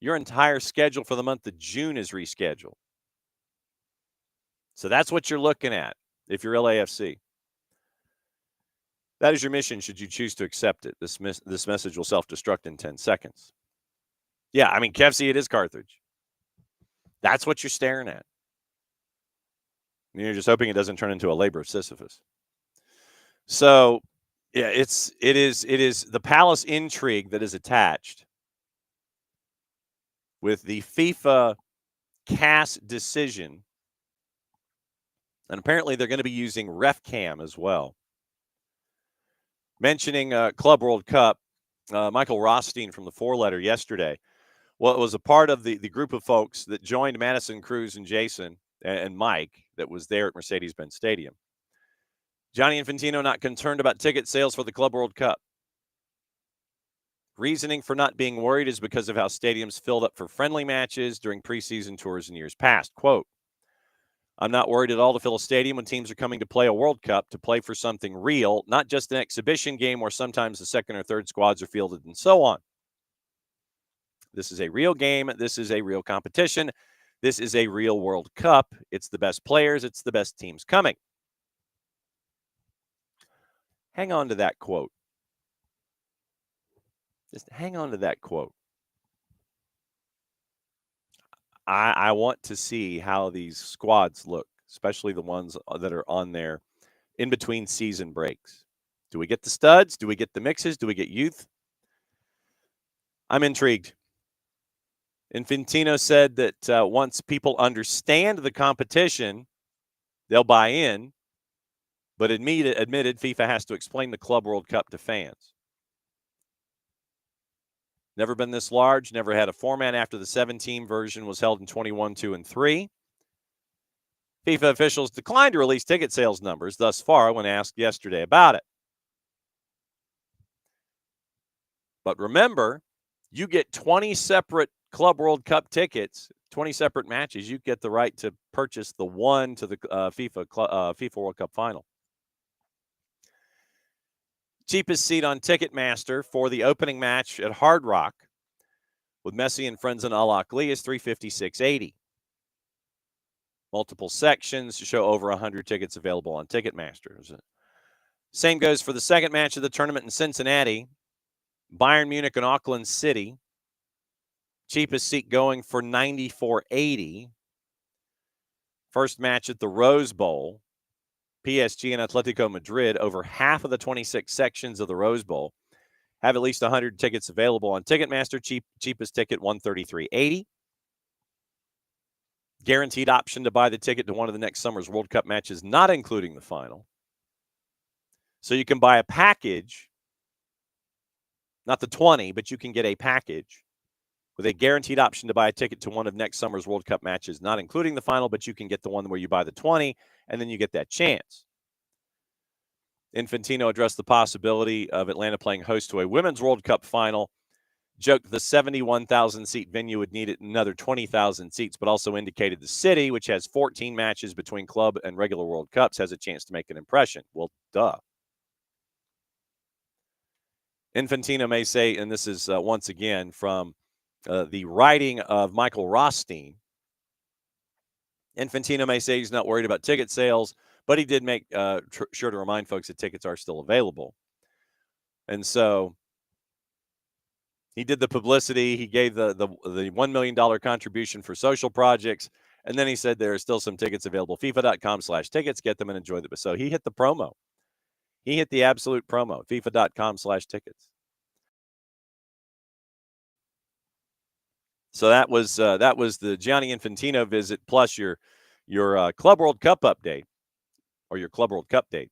[SPEAKER 1] your entire schedule for the month of June is rescheduled. So that's what you're looking at if you're LAFC. That is your mission should you choose to accept it. This message will self-destruct in 10 seconds. Yeah, I mean, KFC, it is Carthage. That's what you're staring at. And you're just hoping it doesn't turn into a labor of Sisyphus. So, yeah, it is the palace intrigue that is attached with the FIFA CAS decision. And apparently they're going to be using RefCam as well. Mentioning Club World Cup, Michael Rothstein from the Four Letter yesterday. Well, it was a part of the group of folks that joined Madison, Cruz, and Jason and Mike that was there at Mercedes-Benz Stadium. Gianni Infantino not concerned about ticket sales for the Club World Cup. Reasoning for not being worried is because of how stadiums filled up for friendly matches during preseason tours in years past. Quote, I'm not worried at all to fill a stadium when teams are coming to play a World Cup, to play for something real, not just an exhibition game where sometimes the second or third squads are fielded and so on. This is a real game. This is a real competition. This is a real World Cup. It's the best players. It's the best teams coming. Hang on to that quote. Just hang on to that quote. I want to see how these squads look, especially the ones that are on there in between season breaks. Do we get the studs? Do we get the mixes? Do we get youth? I'm intrigued. Infantino said that once people understand the competition, they'll buy in, but admitted FIFA has to explain the Club World Cup to fans. Never been this large, never had a format after the 7-team version was held in 21, 2, and 3. FIFA officials declined to release ticket sales numbers thus far when asked yesterday about it. But remember, you get 20 separate Club World Cup tickets, 20 separate matches. You get the right to purchase the one to the FIFA World Cup final. Cheapest seat on Ticketmaster for the opening match at Hard Rock with Messi and friends in Al Ahly is $356.80. Multiple sections show over 100 tickets available on Ticketmaster. Same goes for the second match of the tournament in Cincinnati, Bayern Munich and Auckland City. Cheapest seat going for $94.80. First match at the Rose Bowl, PSG and Atletico Madrid. Over half of the 26 sections of the Rose Bowl have at least 100 tickets available on Ticketmaster. Cheapest ticket, $133.80. Guaranteed option to buy the ticket to one of the next summer's World Cup matches, not including the final. So you can buy a package, not the 20, but you can get a package with a guaranteed option to buy a ticket to one of next summer's World Cup matches, not including the final, but you can get the one where you buy the 20, and then you get that chance. Infantino addressed the possibility of Atlanta playing host to a Women's World Cup final, joked the 71,000-seat venue would need another 20,000 seats, but also indicated the city, which has 14 matches between club and regular World Cups, has a chance to make an impression. Well, duh. Infantino may say, and this is once again from the writing of Michael Rothstein, Infantino may say he's not worried about ticket sales, but he did make sure to remind folks that tickets are still available. And so he did the publicity. He gave the $1 million contribution for social projects. And then he said there are still some tickets available. FIFA.com/tickets. Get them and enjoy them. So he hit the promo. He hit the absolute promo. FIFA.com/tickets. So that was the Gianni Infantino visit plus your Club World Cup update or your Club World Cup date.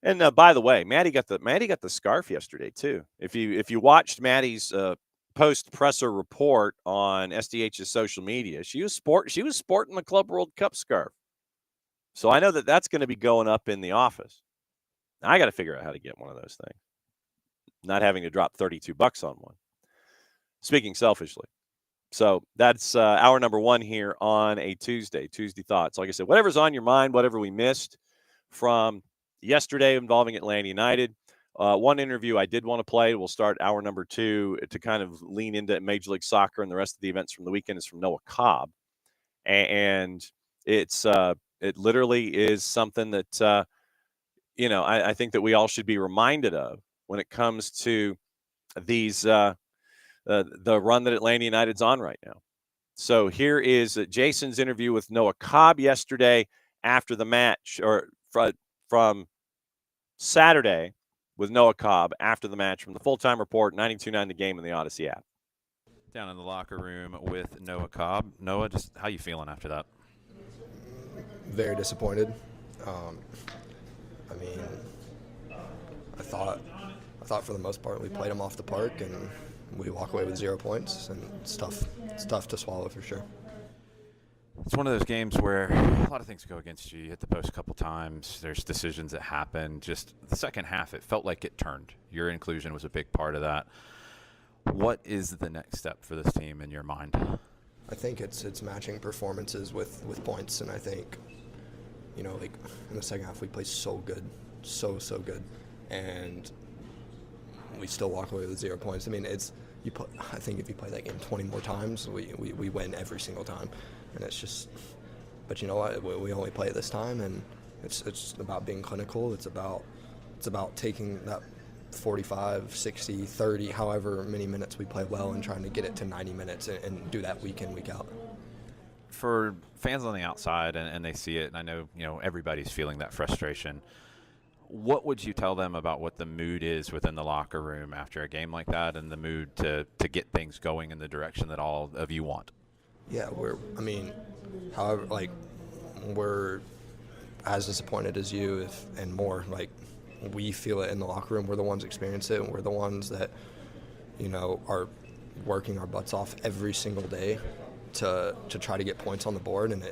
[SPEAKER 1] And by the way, Maddie got the scarf yesterday too. If you watched Maddie's post presser report on SDH's social media, she was sporting the Club World Cup scarf. So I know that that's going to be going up in the office. I got to figure out how to get one of those things, not having to drop $32 on one. Speaking selfishly. So that's hour number one here on a Tuesday Thoughts. Like I said, whatever's on your mind, whatever we missed from yesterday involving Atlanta United. One interview I did want to play. We'll start hour number two to kind of lean into Major League Soccer and the rest of the events from the weekend is from Noah Cobb. And it's it literally is something that, I think that we all should be reminded of when it comes to these the run that Atlanta United's on right now. So here is Jason's interview with Noah Cobb yesterday after the match, or from Saturday with Noah Cobb after the match from the Full-Time Report, 92.9 The Game in the Odyssey app.
[SPEAKER 6] Down in the locker room with Noah Cobb. Noah, just how you feeling after that?
[SPEAKER 7] Very disappointed. I mean, I thought for the most part we played them off the park and we walk away with 0 points, and it's tough to swallow for sure.
[SPEAKER 6] It's one of those games where a lot of things go against you. You hit the post a couple times. There's decisions that happen. Just the second half, it felt like it turned. Your inclusion was a big part of that. What is the next step for this team in your mind?
[SPEAKER 7] I think it's matching performances with points, and I think, like in the second half we played so good, so good, and we still walk away with 0 points. I mean, I think if you play that game 20 more times, we win every single time, and it's just. But you know what? We only play it this time, and it's about being clinical. It's about taking that 45, 60, 30, however many minutes we play well, and trying to get it to 90 minutes and do that week in, week out.
[SPEAKER 6] For fans on the outside, and they see it, and I know everybody's feeling that frustration. What would you tell them about what the mood is within the locker room after a game like that, and the mood to get things going in the direction that all of you want?
[SPEAKER 7] Yeah, we're as disappointed as you, and more. Like, we feel it in the locker room. We're the ones experiencing it, and we're the ones that, are working our butts off every single day to try to get points on the board, and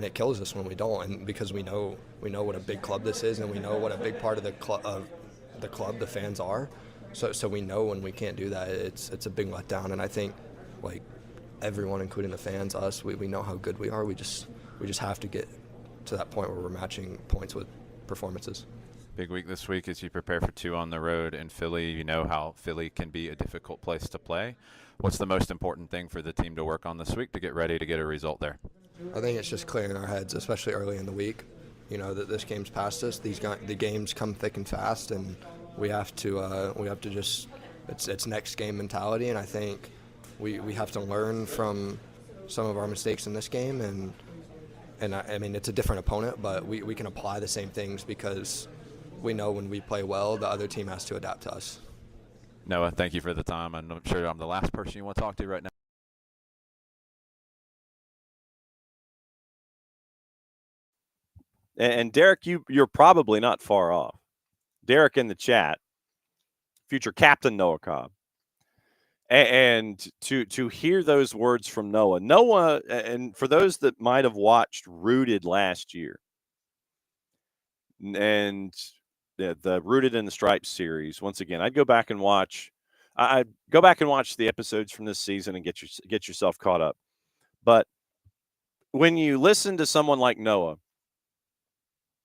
[SPEAKER 7] it kills us when we don't. And because we know what a big club this is, and we know what a big part of the club the fans are. So we know when we can't do that, it's a big letdown. And I think, like, everyone, including the fans, us, we know how good we are. We just have to get to that point where we're matching points with performances.
[SPEAKER 6] Big week this week as you prepare for 2 on the road in Philly. You know how Philly can be a difficult place to play. What's the most important thing for the team to work on this week to get ready to get a result there?
[SPEAKER 7] I think it's just clearing our heads, especially early in the week. That this game's past us. The games come thick and fast, and we have to just it's next game mentality. And I think we have to learn from some of our mistakes in this game, and I mean, it's a different opponent, but we can apply the same things because we know when we play well, the other team has to adapt to us.
[SPEAKER 6] Noah, thank you for the time. I'm sure I'm the last person you want to talk to right now.
[SPEAKER 1] And Derek, you're probably not far off. Derek in the chat, future captain Noah Cobb. And to hear those words from Noah, and for those that might have watched Rooted last year, and the Rooted in the Stripes series, once again, I'd go back and watch the episodes from this season and get yourself caught up. But when you listen to someone like Noah,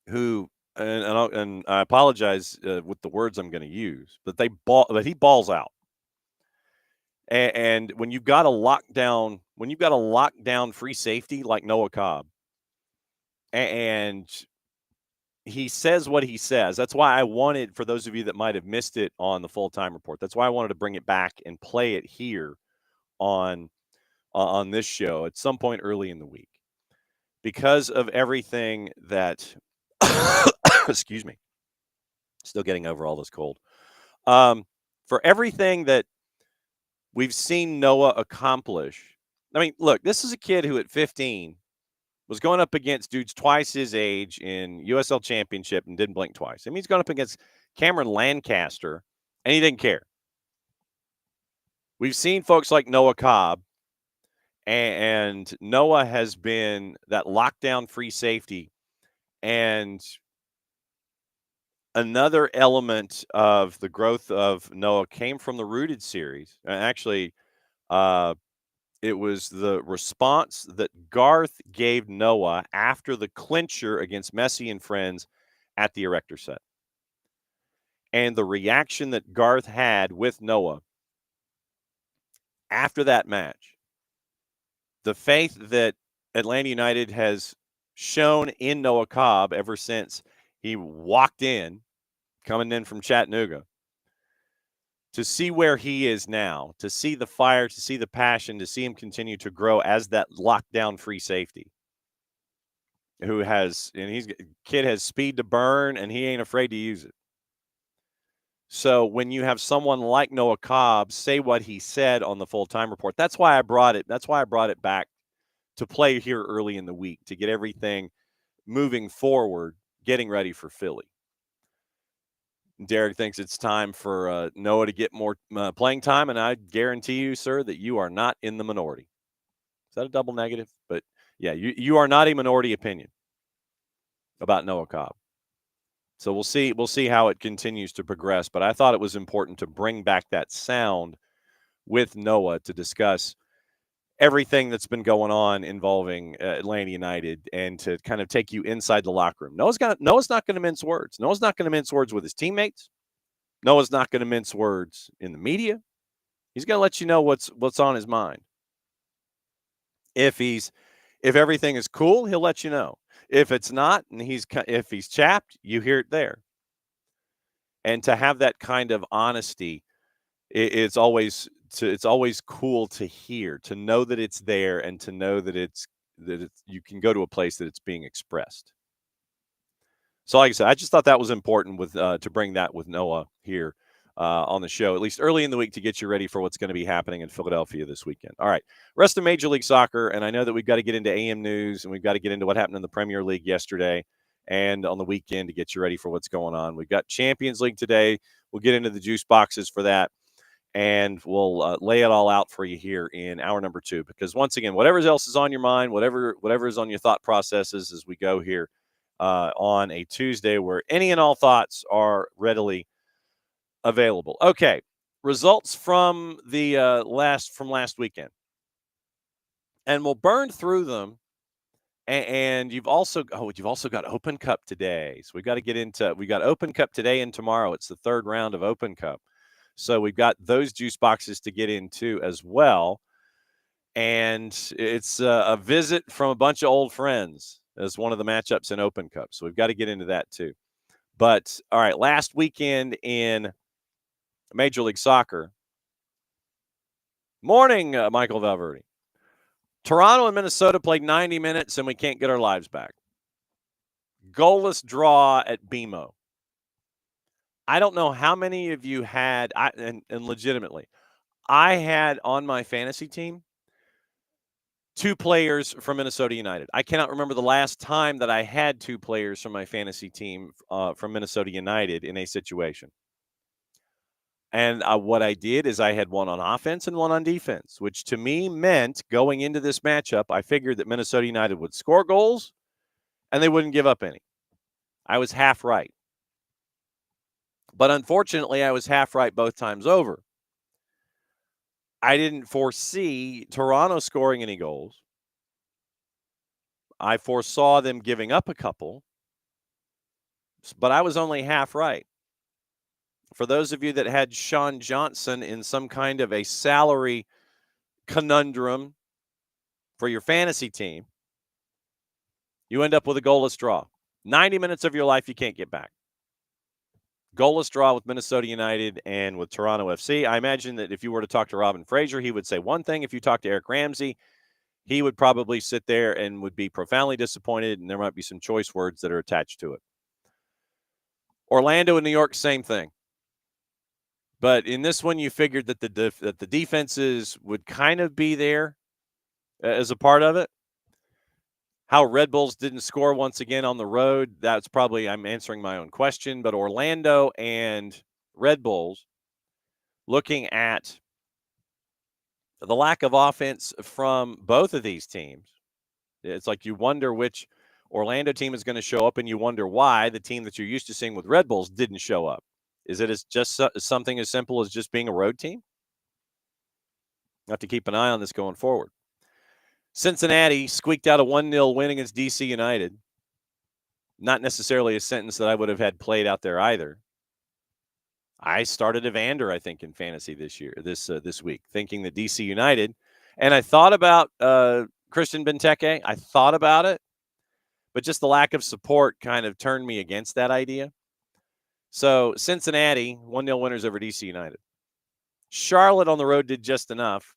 [SPEAKER 1] who and I apologize with the words I'm going to use, but he balls out. And when you've got a lockdown free safety like Noah Cobb, and he says what he says. That's why I wanted, for those of you that might have missed it on the Full-Time Report, that's why I wanted to bring it back and play it here on this show at some point early in the week, because of everything that excuse me, still getting over all this cold. For everything that we've seen Noah accomplish. I mean, look, this is a kid who at 15 was going up against dudes twice his age in USL Championship and didn't blink twice. I mean, he's going up against Cameron Lancaster, and he didn't care. We've seen folks like Noah Cobb, and Noah has been that lockdown-free safety. And another element of the growth of Noah came from the Rooted series. Actually, It was the response that Garth gave Noah after the clincher against Messi and friends at the Erector set. And the reaction that Garth had with Noah after that match, the faith that Atlanta United has shown in Noah Cobb ever since he walked in, coming in from Chattanooga, to see where he is now, to see the fire, to see the passion, to see him continue to grow as that lockdown free safety who has, and kid has speed to burn and he ain't afraid to use it. So when you have someone like Noah Cobb say what he said on the full-time report, that's why I brought it. That's why I brought it back to play here early in the week to get everything moving forward, getting ready for Philly. Derek thinks it's time for Noah to get more playing time, and I guarantee you, sir, that you are not in the minority. Is that a double negative? But, yeah, you are not a minority opinion about Noah Cobb. So we'll see how it continues to progress. But I thought it was important to bring back that sound with Noah to discuss everything that's been going on involving Atlanta United and to kind of take you inside the locker room. Noah's not going to mince words. Noah's not going to mince words with his teammates. Noah's not going to mince words in the media. He's going to let you know what's on his mind. If everything is cool, he'll let you know. If it's not, and if he's chapped, you hear it there. And to have that kind of honesty, it's always cool to hear, to know that it's there, and to know that you can go to a place that it's being expressed. So, like I said, I just thought that was important to bring that with Noah here on the show, at least early in the week, to get you ready for what's going to be happening in Philadelphia this weekend. All right, rest of Major League Soccer, and I know that we've got to get into AM news, and we've got to get into what happened in the Premier League yesterday and on the weekend to get you ready for what's going on. We've got Champions League today. We'll get into the juice boxes for that, and we'll lay it all out for you here in hour number 2, because once again, whatever else is on your mind, whatever is on your thought processes as we go here on a Tuesday, where any and all thoughts are readily available. Okay, results from the last weekend, and we'll burn through them. And you've also got Open Cup today, so we got Open Cup today and tomorrow. It's the third round of Open Cup, so we've got those juice boxes to get into as well. And it's a visit from a bunch of old friends as one of the matchups in Open Cup, so we've got to get into that too. But all right, last weekend in Major League Soccer. Morning, Michael Valverde. Toronto and Minnesota played 90 minutes, and we can't get our lives back. Goalless draw at BMO. I don't know how many of you had, and legitimately, I had on my fantasy team 2 players from Minnesota United. I cannot remember the last time that I had 2 players from my fantasy team from Minnesota United in a situation. And what I did is I had one on offense and one on defense, which to me meant going into this matchup, I figured that Minnesota United would score goals and they wouldn't give up any. I was half right. But unfortunately, I was half right both times over. I didn't foresee Toronto scoring any goals. I foresaw them giving up a couple, but I was only half right. For those of you that had Sean Johnson in some kind of a salary conundrum for your fantasy team, you end up with a goalless draw. 90 minutes of your life you can't get back. Goalless draw with Minnesota United and with Toronto FC. I imagine that if you were to talk to Robin Fraser, he would say one thing. If you talk to Eric Ramsey, he would probably sit there and would be profoundly disappointed, and there might be some choice words that are attached to it. Orlando and New York, same thing. But in this one, you figured that the defenses would kind of be there as a part of it. How Red Bulls didn't score once again on the road, that's probably, I'm answering my own question. But Orlando and Red Bulls, looking at the lack of offense from both of these teams, it's like you wonder which Orlando team is going to show up, and you wonder why the team that you're used to seeing with Red Bulls didn't show up. Is it just something as simple as just being a road team? Have to keep an eye on this going forward. Cincinnati squeaked out a 1-0 win against DC United. Not necessarily a sentence that I would have had played out there either. I started Evander, I think, in fantasy this week, thinking that DC United, and I thought about Christian Benteke. I thought about it, but just the lack of support kind of turned me against that idea. So Cincinnati, 1-0 winners over DC United. Charlotte on the road did just enough.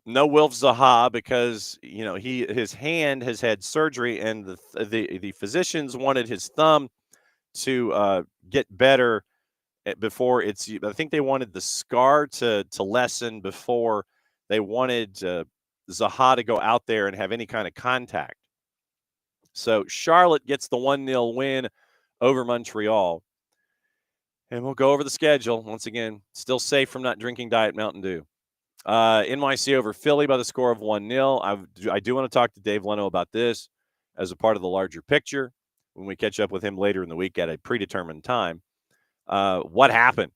[SPEAKER 1] No Wilf Zaha because his hand has had surgery, and the physicians wanted his thumb to get better before it's. I think they wanted the scar to lessen before they wanted Zaha to go out there and have any kind of contact. So Charlotte gets the 1-0 win over Montreal. And we'll go over the schedule. Once again, still safe from not drinking Diet Mountain Dew. NYC over Philly by the score of 1-0. I do want to talk to Dave Leno about this as a part of the larger picture when we catch up with him later in the week at a predetermined time. What happened?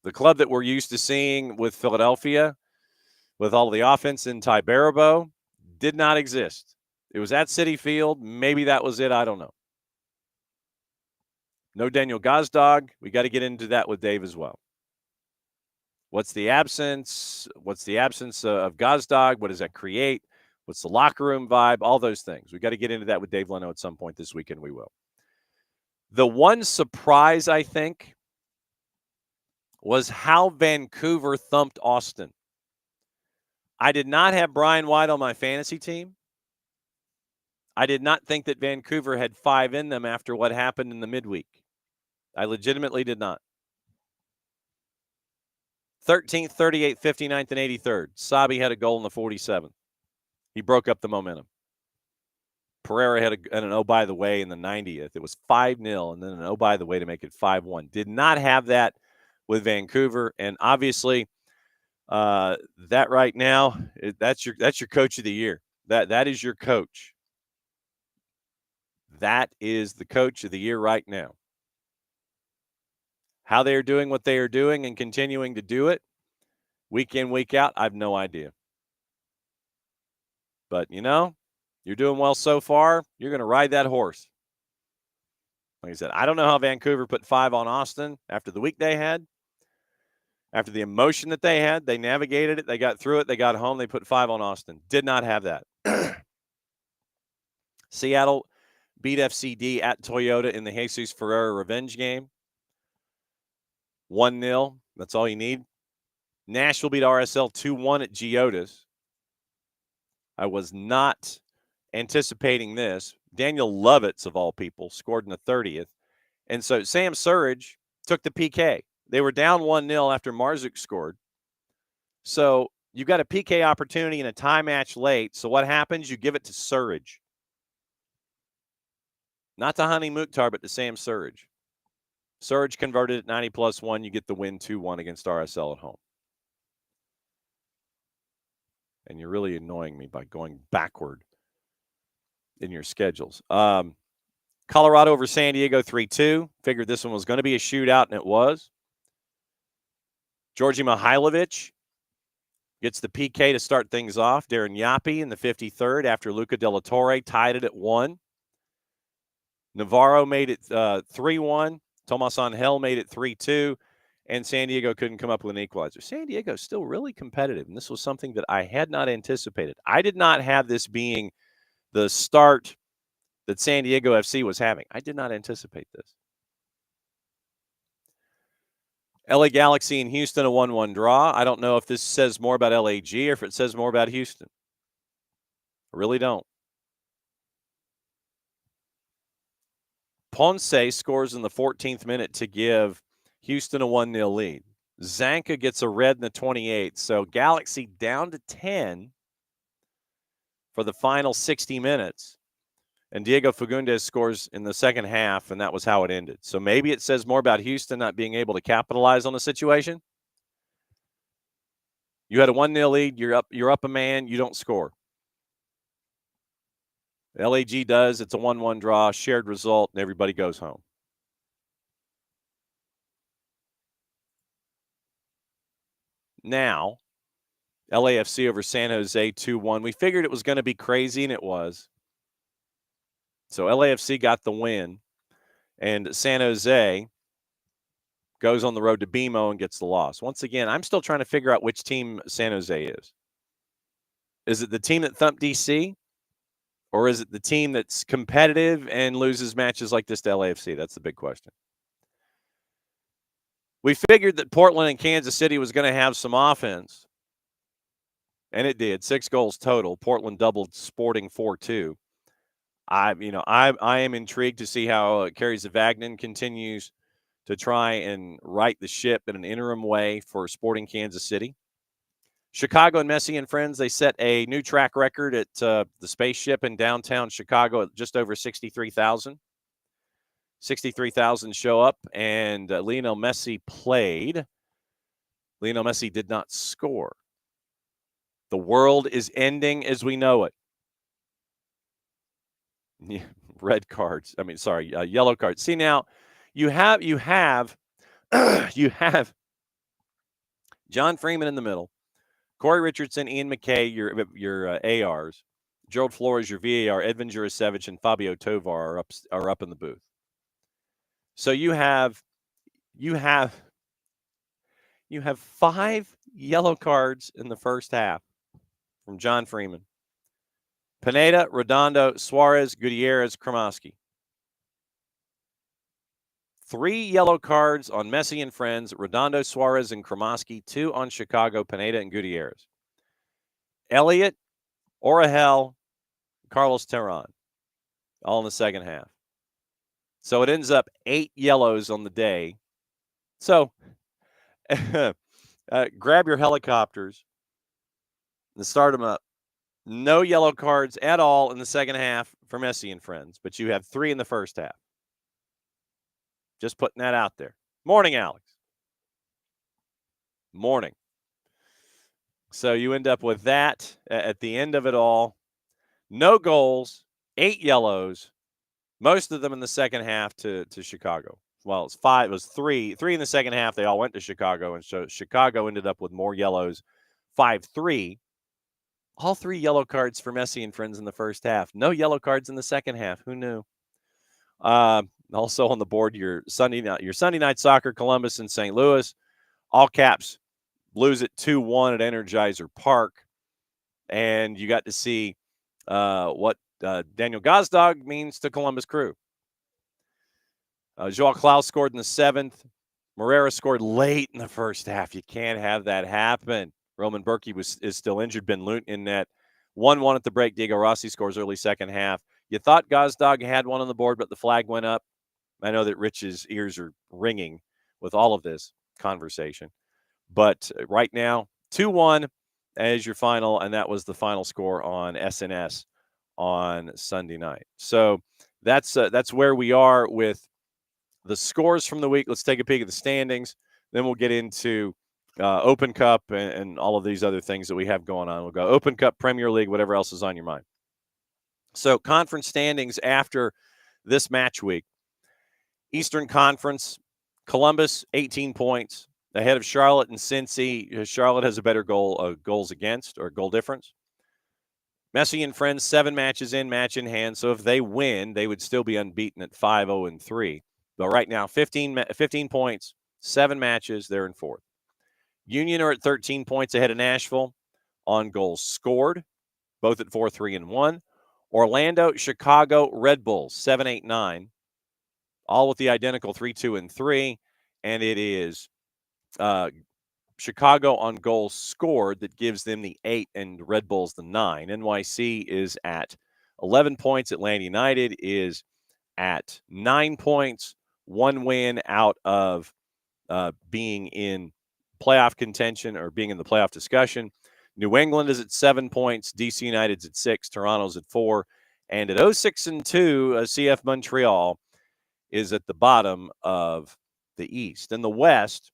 [SPEAKER 1] The club that we're used to seeing with Philadelphia, with all the offense in Ty Barabo, did not exist. It was at Citi Field. Maybe that was it. I don't know. No Daniel Gazdag. We got to get into that with Dave as well. What's the absence? What's the absence of Gazdag? What does that create? What's the locker room vibe? All those things. We got to get into that with Dave Leno at some point this weekend. We will. The one surprise, I think, was how Vancouver thumped Austin. I did not have Brian White on my fantasy team. I did not think that Vancouver had 5 in them after what happened in the midweek. I legitimately did not. 13th, 38th, 59th, and 83rd. Sabi had a goal in the 47th. He broke up the momentum. Pereira had an oh, by the way, in the 90th. It was 5-0, and then an oh, by the way, to make it 5-1. Did not have that with Vancouver, and obviously that right now, that's your coach of the year. That is your coach. That is the coach of the year right now. How they are doing what they are doing and continuing to do it week in, week out, I have no idea. But, you're doing well so far. You're going to ride that horse. Like I said, I don't know how Vancouver put 5 on Austin after the week they had. After the emotion that they had, they navigated it. They got through it. They got home. They put 5 on Austin. Did not have that. Seattle beat FCD at Toyota in the Jesus Ferreira revenge game. 1-0. That's all you need. Nashville beat RSL 2-1 at Geodis. I was not anticipating this. Daniel Lovitz, of all people, scored in the 30th. And so Sam Surridge took the PK. They were down 1-0 after Marzik scored. So you got a PK opportunity in a tie match late. So what happens? You give it to Surridge. Not to Hani Mukhtar, but to Sam Surridge. Surridge converted at 90+1. You get the win 2-1 against RSL at home. And you're really annoying me by going backward in your schedules. Colorado over San Diego 3-2. Figured this one was going to be a shootout, and it was. Georgi Mihailovic gets the PK to start things off. Darren Yapi in the 53rd after Luca De La Torre tied it at 1. Navarro made it 3-1. Tomas Angel made it 3-2. And San Diego couldn't come up with an equalizer. San Diego is still really competitive, and this was something that I had not anticipated. I did not have this being the start that San Diego FC was having. I did not anticipate this. LA Galaxy and Houston, a 1-1 draw. I don't know if this says more about LAG or if it says more about Houston. I really don't. Ponce scores in the 14th minute to give Houston a 1-0 lead. Zanka gets a red in the 28th. So Galaxy down to 10 for the final 60 minutes. And Diego Fagundes scores in the second half, and that was how it ended. So maybe it says more about Houston not being able to capitalize on the situation. You had a 1-0 lead. You're up a man. You don't score. LAG does. It's a 1-1 draw, shared result, and everybody goes home. Now, LAFC over San Jose 2-1. We figured it was going to be crazy, and it was. So LAFC got the win, and San Jose goes on the road to BMO and gets the loss. Once again, I'm still trying to figure out which team San Jose is. Is it the team that thumped DC? Or is it the team that's competitive and loses matches like this to LAFC? That's the big question. We figured that Portland and Kansas City was going to have some offense. And it did. 6 goals total. Portland doubled Sporting 4-2. I am intrigued to see how Kerry Zavagnin continues to try and right the ship in an interim way for Sporting Kansas City. Chicago and Messi and friends, they set a new track record at the Spaceship in downtown Chicago at just over 63,000. 63,000 show up, and Lionel Messi played. Lionel Messi did not score. The world is ending as we know it. Yeah, yellow cards. See, now you have you have John Freeman in the middle, Corey Richardson, Ian McKay, your ARs, Gerald Flores, your VAR, Edvin Jurasevich, and Fabio Tovar are up in the booth. So you have 5 yellow cards in the first half from John Freeman. Pineda, Redondo, Suarez, Gutierrez, Kremoski. 3 yellow cards on Messi and friends, Redondo, Suarez, and Kremoski. 2 on Chicago, Pineda, and Gutierrez. Elliott, Orahel, Carlos Terran, all in the second half. So it ends up 8 yellows on the day. So grab your helicopters and start them up. No yellow cards at all in the second half for Messi and friends, but you have 3 in the first half. Just putting that out there. Morning, Alex. Morning. So you end up with that at the end of it all. No goals, 8 yellows, most of them in the second half to Chicago. Well, it's 5. It was 3 in the second half. They all went to Chicago, and so Chicago ended up with more yellows, 5-3. All 3 yellow cards for Messi and friends in the first half. No yellow cards in the second half. Who knew? Also on the board, your Sunday night soccer, Columbus and St. Louis, all caps, lose it 2-1 at Energizer Park, and you got to see what Daniel Gazdag means to Columbus Crew. Joao Klaus scored in the 7th. Moreira scored late in the first half. You can't have that happen. Roman Berkey is still injured. Ben Luton in net. 1-1 at the break. Diego Rossi scores early second half. You thought Gazdag had one on the board, but the flag went up. I know that Rich's ears are ringing with all of this conversation. But right now, 2-1 as your final, and that was the final score on SNS on Sunday night. So that's where we are with the scores from the week. Let's take a peek at the standings. Then we'll get into Open Cup and all of these other things that we have going on. We'll go Open Cup, Premier League, whatever else is on your mind. So conference standings after this match week. Eastern Conference, Columbus, 18 points, ahead of Charlotte and Cincy. Charlotte has a better goals against or goal difference. Messi and friends, 7 matches in, match in hand. So if they win, they would still be unbeaten at 5-0-3. But right now, 15 points, 7 matches, they're in 4th. Union are at 13 points ahead of Nashville on goals scored, both at 4-3-1. Orlando, Chicago, Red Bulls, 7-8-9, all with the identical 3-2-3. And it is Chicago on goals scored that gives them the 8 and Red Bulls the 9. NYC is at 11 points. Atlanta United is at 9 points, 1 win out of being in playoff contention or being in the playoff discussion. New England is at 7 points. DC United's at 6. Toronto's at 4. And at 0-6-2, CF Montreal is at the bottom of the East. In the West,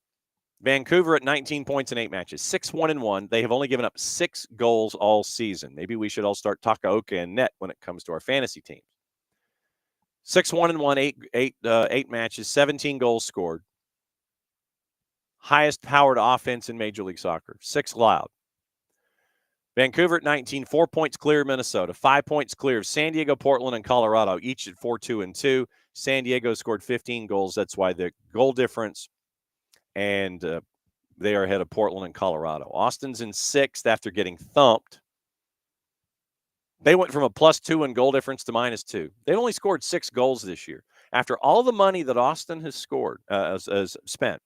[SPEAKER 1] Vancouver at 19 points in 8 matches, 6-1-1. They have only given up 6 goals all season. Maybe we should all start Takaoka and net when it comes to our fantasy teams. 6-1-1, 8 matches, 17 goals scored. highest powered offense in Major League Soccer, 6 allowed. Vancouver at 19, 4 points clear of Minnesota, 5 points clear of San Diego, Portland, and Colorado, each at 4-2-2. San Diego scored 15 goals. That's why the goal difference, and they are ahead of Portland and Colorado. Austin's in 6th after getting thumped. They went from a +2 in goal difference to -2. They've only scored 6 goals this year. After all the money that Austin has scored, has spent,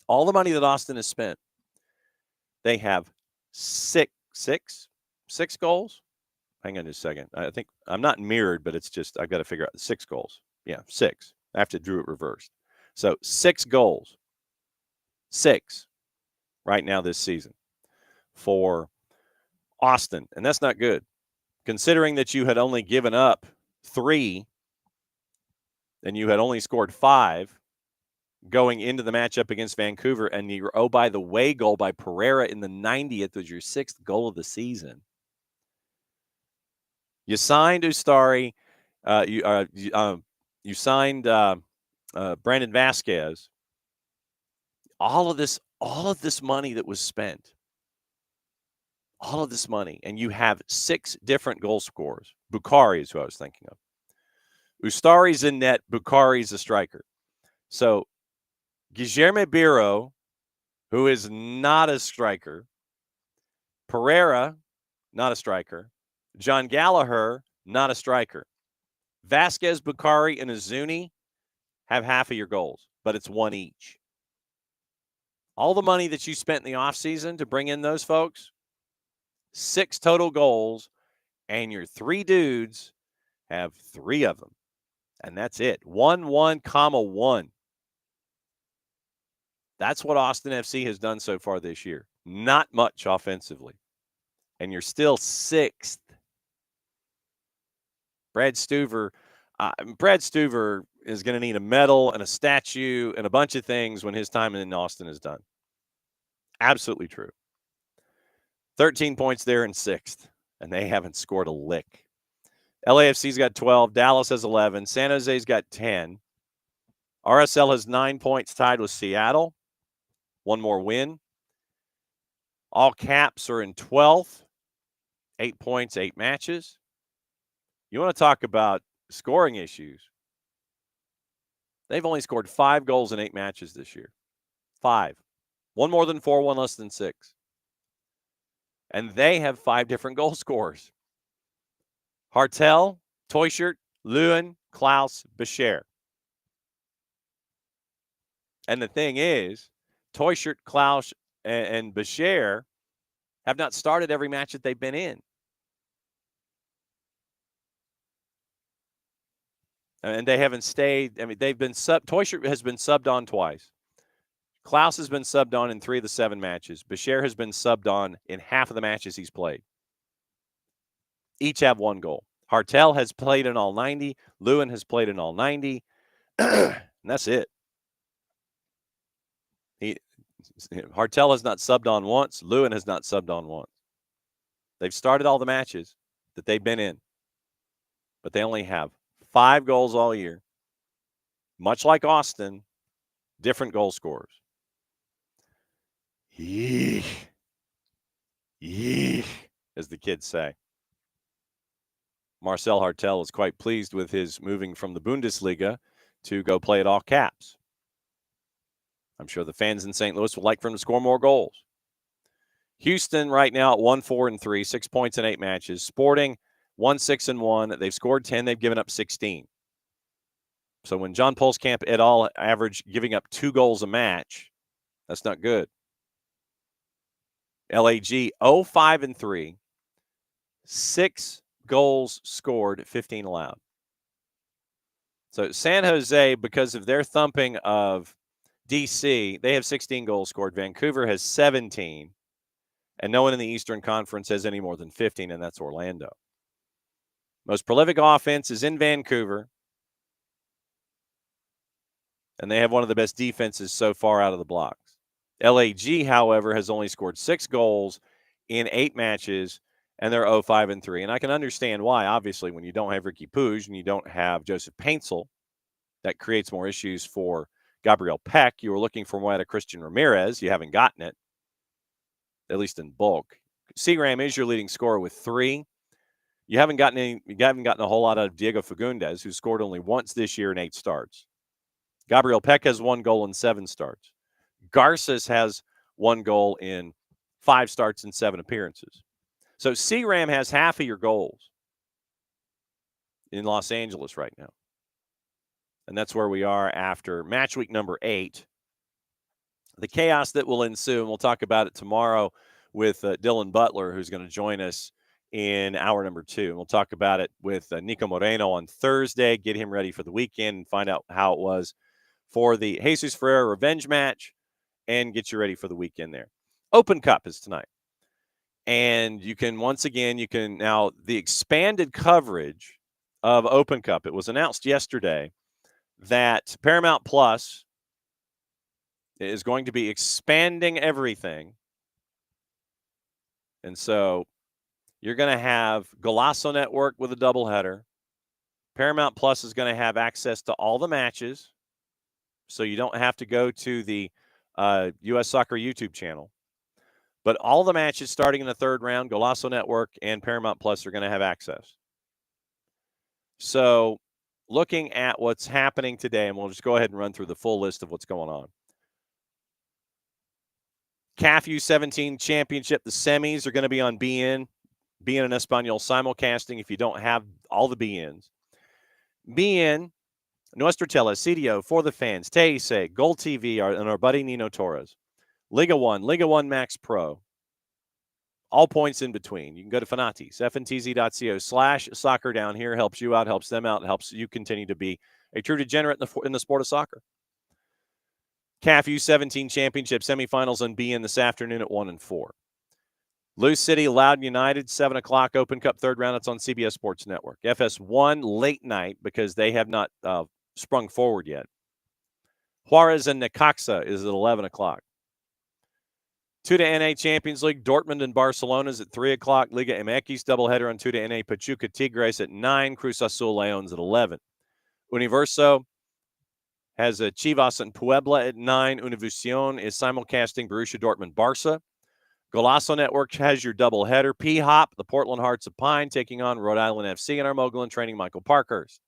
[SPEAKER 1] all the money that Austin has spent, they have six goals. Hang on just a second. I think I'm not mirrored, but it's just I've got to figure out 6 goals. Yeah, 6. I have to do it reversed. So 6 goals. 6 right now this season for Austin. And that's not good. Considering that you had only given up 3 and you had only scored 5 going into the matchup against Vancouver, and your by the way goal by Pereira in the 90th was your 6th goal of the season. You signed Ustari. You signed Brandon Vasquez. All of this money that was spent, all of this money, and you have 6 different goal scorers. Bukhari is who I was thinking of. Ustari's in net. Bukhari's a striker. So Guilherme Biro, who is not a striker. Pereira, not a striker. John Gallagher, not a striker. Vasquez, Bukhari, and Azuni have half of your goals, but it's 1 each. All the money that you spent in the offseason to bring in those folks, 6 total goals, and your 3 dudes have 3 of them. And that's it. 1-1-1. That's what Austin FC has done so far this year. Not much offensively. And you're still 6th. Brad Stuver is going to need a medal and a statue and a bunch of things when his time in Austin is done. Absolutely true. 13 points there in 6th, and they haven't scored a lick. LAFC's got 12. Dallas has 11. San Jose's got 10. RSL has 9 points, tied with Seattle. 1 more win. All Caps are in 12th. 8 points, 8 matches. You want to talk about scoring issues? They've only scored 5 goals in 8 matches this year. 5. 1 more than 4, 1 less than 6. And they have 5 different goal scorers. Hartel, Toyshirt, Lewin, Klaus, Bescher. And the thing is, Toyshirt, Klaus, and Bescher have not started every match that they've been in. And they haven't stayed. I mean, they've been Toyshirt has been subbed on twice. Klaus has been subbed on in 3 of the 7 matches. Bescher has been subbed on in half of the matches he's played. Each have 1 goal. Hartel has played in all 90. Lewin has played in all 90. And that's it. Hartel has not subbed on once. Lewin has not subbed on once. They've started all the matches that they've been in. But they only have 5 goals all year. Much like Austin, different goal scorers. Yeesh. Yeesh, as the kids say. Marcel Hartel is quite pleased with his moving from the Bundesliga to go play at all Caps. I'm sure the fans in St. Louis would like for him to score more goals. Houston right now at 1-4-3, 6 points in 8 matches. Sporting 1-6-1. They've scored 10. They've given up 16. So when John Pulskamp et al. Average giving up 2 goals a match, that's not good. LAG 0-5-3, 6 goals scored, 15 allowed. So San Jose, because of their thumping of DC, they have 16 goals scored. Vancouver has 17. And no one in the Eastern Conference has any more than 15, and that's Orlando. Most prolific offense is in Vancouver. And they have one of the best defenses so far out of the blocks. LAG, however, has only scored 6 goals in 8 matches, and they're 0-5-3. And I can understand why. Obviously, when you don't have Ricky Puig and you don't have Joseph Paintzel, that creates more issues for Gabriel Peck. You were looking for more out of Christian Ramirez. You haven't gotten it, at least in bulk. Seagram is your leading scorer with 3. You haven't gotten a whole lot out of Diego Fagundes, who scored only once this year in 8 starts. Gabriel Peck has 1 goal in 7 starts. Garces has 1 goal in 5 starts and 7 appearances. So Seagram has half of your goals in Los Angeles right now. And that's where we are after match week number 8. The chaos that will ensue, and we'll talk about it tomorrow with Dylan Butler, who's going to join us in hour number 2. And we'll talk about it with Nico Moreno on Thursday, get him ready for the weekend and find out how it was for the Jesus Ferreira revenge match and get you ready for the weekend there. Open Cup is tonight. And you can, once again, now the expanded coverage of Open Cup. It was announced yesterday that Paramount Plus is going to be expanding everything. And so you're going to have Golazo Network with a doubleheader. Paramount Plus is going to have access to all the matches, so you don't have to go to the U.S. Soccer YouTube channel. But all the matches starting in the 3rd round, Golazo Network and Paramount Plus are going to have access. So looking at what's happening today, and we'll just go ahead and run through the full list of what's going on. CAF U17 Championship, the semis are going to be on BN and Espanol simulcasting if you don't have all the BNs. BN, Nuestra Tele, CDO, For the Fans, TESE, Gold TV, and our buddy Nino Torres. Liga 1 Max Pro. All points in between. You can go to Fanatis, fntz.co/soccer down here. Helps you out, helps them out, helps you continue to be a true degenerate in the sport of soccer. CAF U17 Championship semifinals on BN this afternoon at 1 and 4. Lou City, Loudoun United, 7 o'clock, Open Cup 3rd round. It's on CBS Sports Network. FS1, late night because they have not sprung forward yet. Juarez and Necaxa is at 11 o'clock. 2 NA Champions League, Dortmund and Barcelona is at 3 o'clock. Liga MX doubleheader on 2 NA, Pachuca Tigres at 9, Cruz Azul Leones at 11. Universo has a Chivas and Puebla at 9. Univision is simulcasting Borussia Dortmund Barca. Golazo Network has your doubleheader. P-Hop, the Portland Hearts of Pine, taking on Rhode Island FC, and our mogul in training, Michael Parkhurst.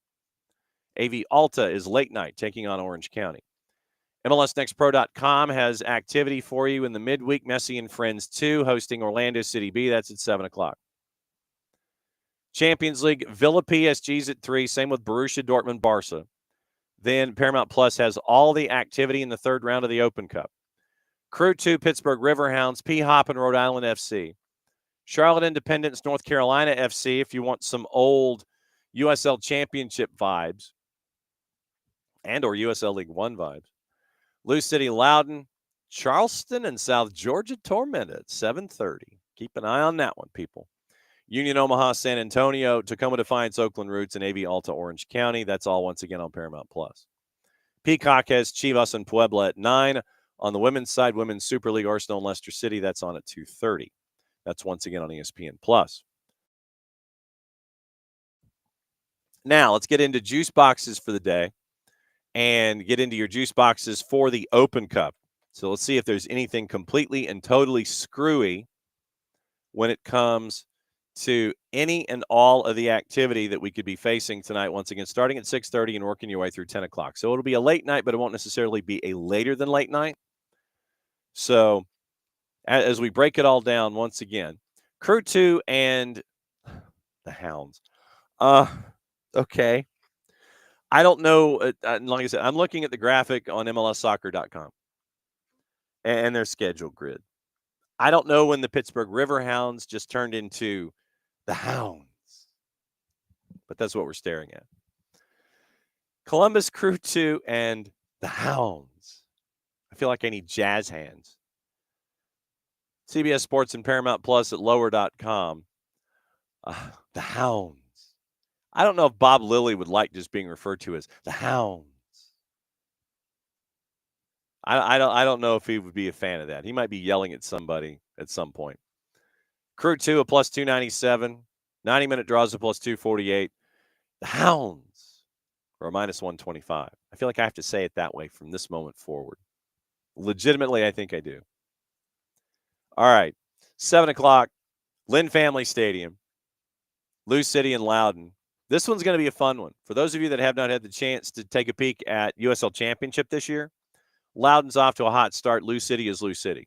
[SPEAKER 1] AV Alta is late night, taking on Orange County. MLSNextPro.com has activity for you in the midweek. Messi and Friends 2 hosting Orlando City B. That's at 7 o'clock. Champions League, Villa PSG's at 3. Same with Borussia Dortmund Barca. Then Paramount Plus has all the activity in the 3rd round of the Open Cup. Crew 2, Pittsburgh Riverhounds, P-Hop and Rhode Island FC. Charlotte Independence, North Carolina FC, if you want some old USL Championship vibes and or USL League One vibes. Lou City, Loudoun, Charleston, and South Georgia Tormenta at 7:30. Keep an eye on that one, people. Union Omaha, San Antonio, Tacoma Defiance, Oakland Roots, and AV Alta, Orange County. That's all once again on Paramount Plus. Peacock has Chivas and Puebla at 9. On the women's side, Women's Super League, Arsenal and Leicester City. That's on at 2:30. That's once again on ESPN Plus. Now, let's get into juice boxes for the day and get into your juice boxes for the Open Cup. So let's see if there's anything completely and totally screwy when it comes to any and all of the activity that we could be facing tonight, once again, starting at 6:30 and working your way through 10 o'clock. So it'll be a late night, but it won't necessarily be a later than late night. So as we break it all down, once again, Crew 2 and the Hounds. Okay. I don't know. Like I said, I'm looking at the graphic on MLSsoccer.com and their schedule grid. I don't know when the Pittsburgh Riverhounds just turned into the Hounds, but that's what we're staring at. Columbus Crew 2 and the Hounds. I feel like I need jazz hands. CBS Sports and Paramount Plus at lower.com. The Hounds. I don't know if Bob Lilly would like just being referred to as the Hounds. I don't know if he would be a fan of that. He might be yelling at somebody at some point. Crew 2 a plus 297. 90-minute draws a plus 248. The Hounds are a minus 125. I feel like I have to say it that way from this moment forward. Legitimately, I think I do. All right. 7 o'clock, Lynn Family Stadium, Lou City and Loudon. This one's going to be a fun one. For those of you that have not had the chance to take a peek at USL Championship this year, Loudon's off to a hot start. Lou City is Lou City.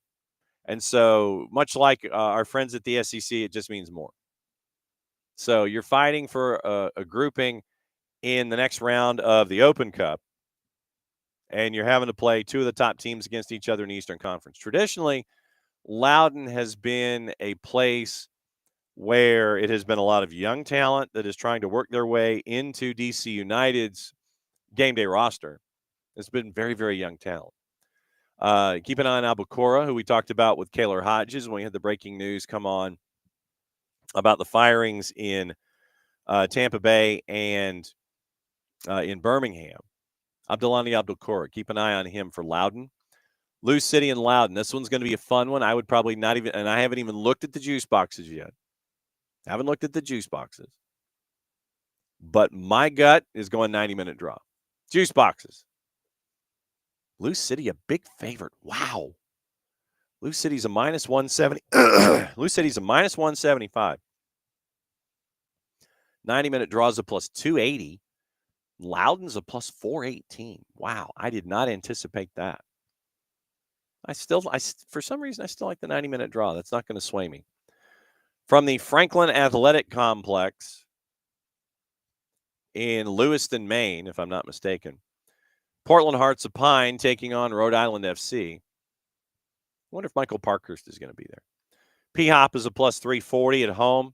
[SPEAKER 1] And so, much like our friends at the SEC, it just means more. So, you're fighting for a grouping in the next round of the Open Cup, and you're having to play two of the top teams against each other in the Eastern Conference. Traditionally, Loudon has been a place where it has been a lot of young talent that is trying to work their way into DC United's game day roster. It's been very, very young talent. Keep an eye on Albacora, who we talked about with Kaylor Hodges when we had the breaking news come on about the firings in Tampa Bay and in Birmingham. Abdulani Albacora, keep an eye on him for Loudon. Lou City and Loudon. This one's going to be a fun one. I would probably not even, and I haven't even looked at the juice boxes yet. Haven't looked at the juice boxes. But my gut is going 90-minute draw. Juice boxes. Lou City, a big favorite. Wow. Lou City's a minus 170. Lou City's a minus 175. 90-minute draws a plus 280. Loudon's a plus 418. Wow. I did not anticipate that. For some reason, I still like the 90-minute draw. That's not going to sway me. From the Franklin Athletic Complex in Lewiston, Maine, if I'm not mistaken, Portland Hearts of Pine taking on Rhode Island FC. I wonder if Michael Parkhurst is going to be there. P-Hop is a plus 340 at home.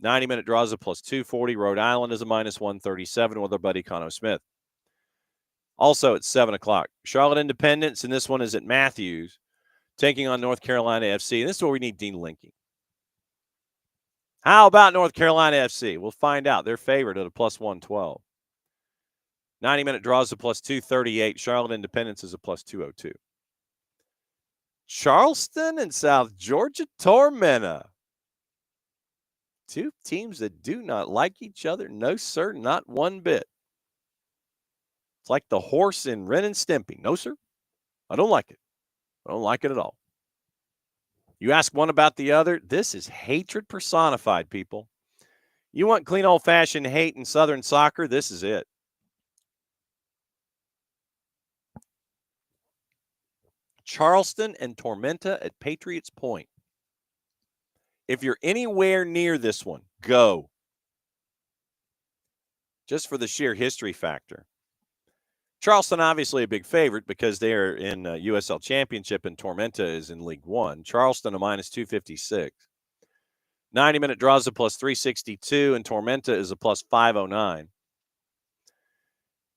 [SPEAKER 1] 90-minute draws a plus 240. Rhode Island is a minus 137 with our buddy Connor Smith. Also at 7 o'clock, Charlotte Independence, and this one is at Matthews, taking on North Carolina FC. And this is where we need Dean Linking. How about North Carolina FC? We'll find out. They're favored at a plus 112. 90-minute draws a plus 238. Charlotte Independence is a plus 202. Charleston and South Georgia Tormenta. Two teams that do not like each other. No, sir, not one bit. It's like the horse in Ren and Stimpy. No, sir, I don't like it. I don't like it at all. You ask one about the other, this is hatred personified, people. You want clean old-fashioned hate in Southern soccer, this is it. Charleston and Tormenta at Patriots Point. If you're anywhere near this one, go. Just for the sheer history factor. Charleston, obviously a big favorite because they're in USL Championship and Tormenta is in League One. Charleston a minus 256. 90-minute draws a plus 362 and Tormenta is a plus 509.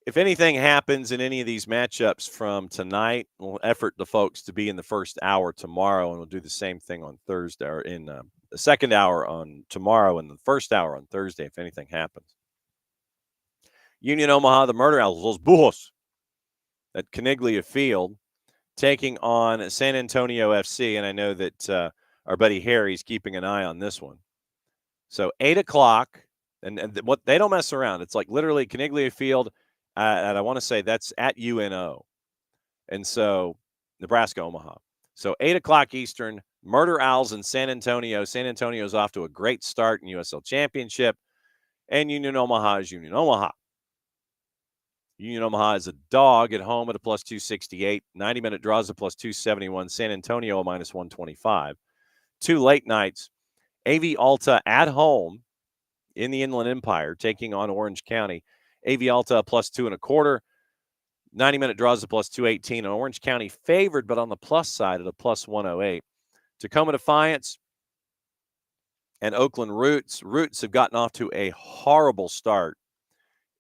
[SPEAKER 1] If anything happens in any of these matchups from tonight, we'll effort the folks to be in the first hour tomorrow, and we'll do the same thing on Thursday, or in the second hour on tomorrow and the first hour on Thursday if anything happens. Union Omaha, the Murder Owls, Los Bujos at Caniglia Field, taking on San Antonio FC, and I know that our buddy Harry's keeping an eye on this one. So 8 o'clock, and what they don't mess around. It's like literally Caniglia Field, and I want to say that's at UNO, and so Nebraska Omaha. So 8 o'clock Eastern, Murder Owls in San Antonio. San Antonio's off to a great start in USL Championship, and Union Omaha is Union Omaha. Union Omaha is a dog at home at a plus 268. 90-minute draws a plus 271. San Antonio a minus 125. 2 late nights. AV Alta at home in the Inland Empire taking on Orange County. AV Alta a plus 2.25. 90-minute draws a plus 218. And Orange County favored, but on the plus side at a plus 108. Tacoma Defiance and Oakland Roots. Roots have gotten off to a horrible start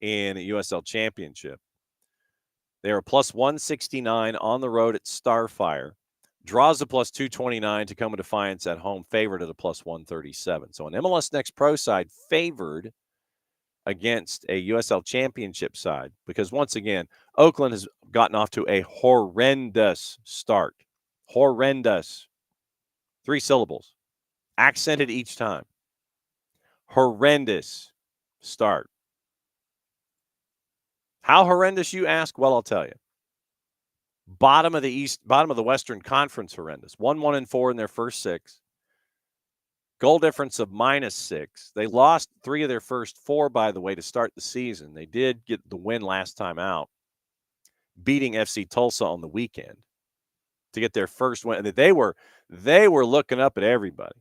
[SPEAKER 1] in a USL Championship. They are plus 169 on the road at Starfire. Draws a plus 229. Tacoma Defiance at home favored at a plus 137. So an MLS Next Pro side favored against a USL Championship side because, once again, Oakland has gotten off to a horrendous start. Horrendous. 3 syllables. Accented each time. Horrendous start. How horrendous, you ask? Well, I'll tell you. Bottom of the Western Conference, horrendous. 1-1-4 in their first 6. Goal difference of -6. They lost 3 of their first 4, by the way, to start the season. They did get the win last time out, beating FC Tulsa on the weekend to get their first win. They were looking up at everybody.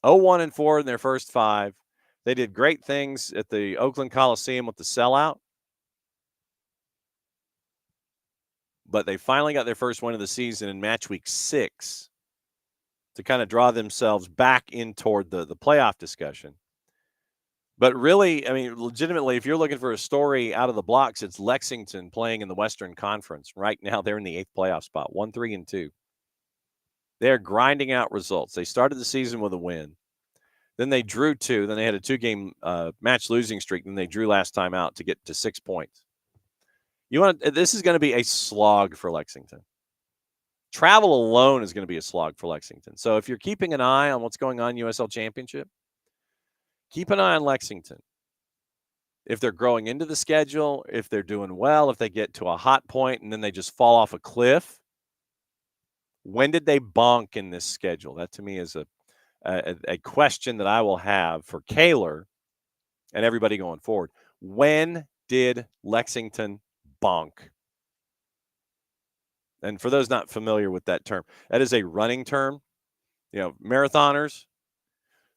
[SPEAKER 1] 0-1-4 in their first 5. They did great things at the Oakland Coliseum with the sellout. But they finally got their first win of the season in match week 6 to kind of draw themselves back in toward the playoff discussion. But really, I mean, legitimately, if you're looking for a story out of the blocks, it's Lexington playing in the Western Conference. Right now, they're in the 8th playoff spot, 1-3-2. They're grinding out results. They started the season with a win. Then they drew 2. Then they had a 2-game match losing streak. Then they drew last time out to get to 6 points. This is going to be a slog for Lexington. Travel alone is going to be a slog for Lexington. So if you're keeping an eye on what's going on in USL Championship, keep an eye on Lexington. If they're growing into the schedule, if they're doing well, if they get to a hot point and then they just fall off a cliff, when did they bonk in this schedule? That to me is a question that I will have for Kaler and everybody going forward. When did Lexington bonk? And for those not familiar with that term, that is a running term. You know, marathoners,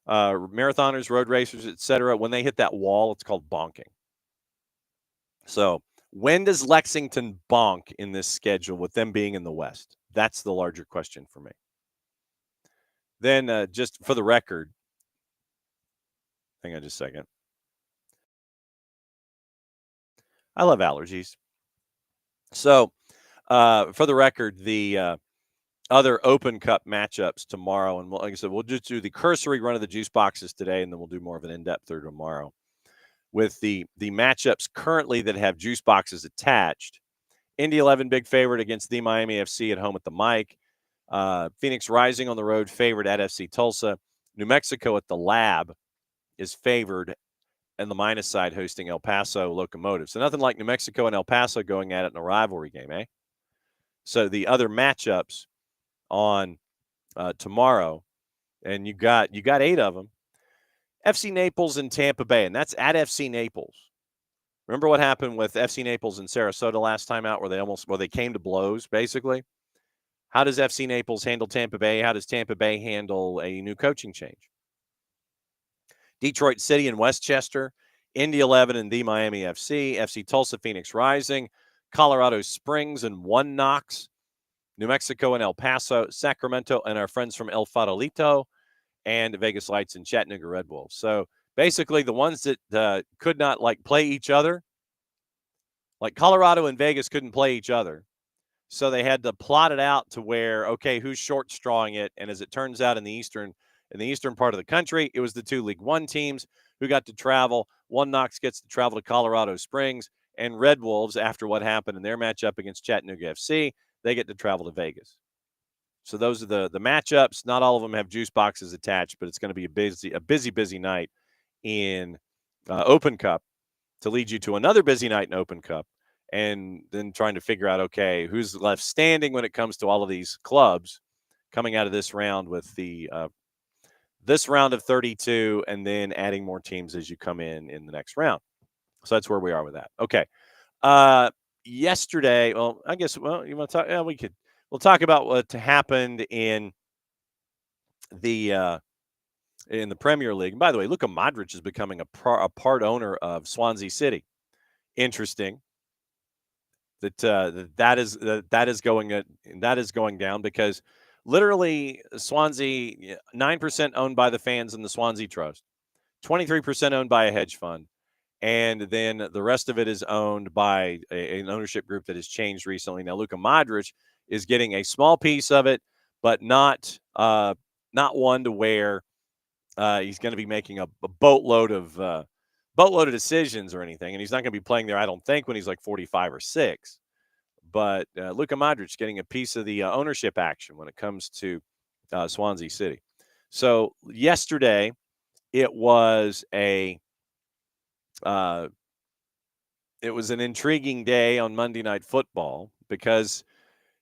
[SPEAKER 1] road racers, etc. When they hit that wall, it's called bonking. So when does Lexington bonk in this schedule with them being in the West? That's the larger question for me. Then just for the record, hang on just a second. I love allergies. So for the record, the other Open Cup matchups tomorrow, and like I said, we'll just do the cursory run of the juice boxes today, and then we'll do more of an in-depth through tomorrow. With the matchups currently that have juice boxes attached, Indy 11 big favorite against the Miami FC at home at the Mike. Phoenix Rising on the road favored at FC Tulsa. New Mexico at the Lab is favored, and the minus side hosting El Paso Locomotive. So nothing like New Mexico and El Paso going at it in a rivalry game, eh? So the other matchups on tomorrow, and you got 8 of them. FC Naples and Tampa Bay, and that's at FC Naples. Remember what happened with FC Naples and Sarasota last time out, where they came to blows, basically? How does FC Naples handle Tampa Bay? How does Tampa Bay handle a new coaching change? Detroit City and Westchester, Indy 11 and the Miami FC, FC Tulsa Phoenix Rising, Colorado Springs and One Knox, New Mexico and El Paso, Sacramento and our friends from El Farolito, and Vegas Lights and Chattanooga Red Wolves. So basically the ones that could not play each other, like Colorado and Vegas couldn't play each other. So they had to plot it out to where, okay, who's short strawing it? And as it turns out in the eastern part of the country, it was the 2 League One teams who got to travel. One Knox gets to travel to Colorado Springs, and Red Wolves, after what happened in their matchup against Chattanooga FC, they get to travel to Vegas. So those are the matchups. Not all of them have juice boxes attached, but it's going to be a busy night in Open Cup to lead you to another busy night in Open Cup, and then trying to figure out, okay, who's left standing when it comes to all of these clubs coming out of this round with the this round of 32, and then adding more teams as you come in the next round. So that's where we are with that. Okay. Yesterday, well, I guess, you want to talk? Yeah, we'll talk about what happened in the Premier League. And by the way, Luka Modric is becoming a part owner of Swansea City. Interesting that is going down, because literally Swansea, 9% owned by the fans in the Swansea Trust, 23% owned by a hedge fund, and then the rest of it is owned by an ownership group that has changed recently. Now, Luka Modric is getting a small piece of it, but not one to where he's going to be making a boatload of decisions or anything, and he's not going to be playing there, I don't think, when he's like 45 or 6. But Luka Modric getting a piece of the ownership action when it comes to Swansea City. So yesterday, it was a it was an intriguing day on Monday Night Football because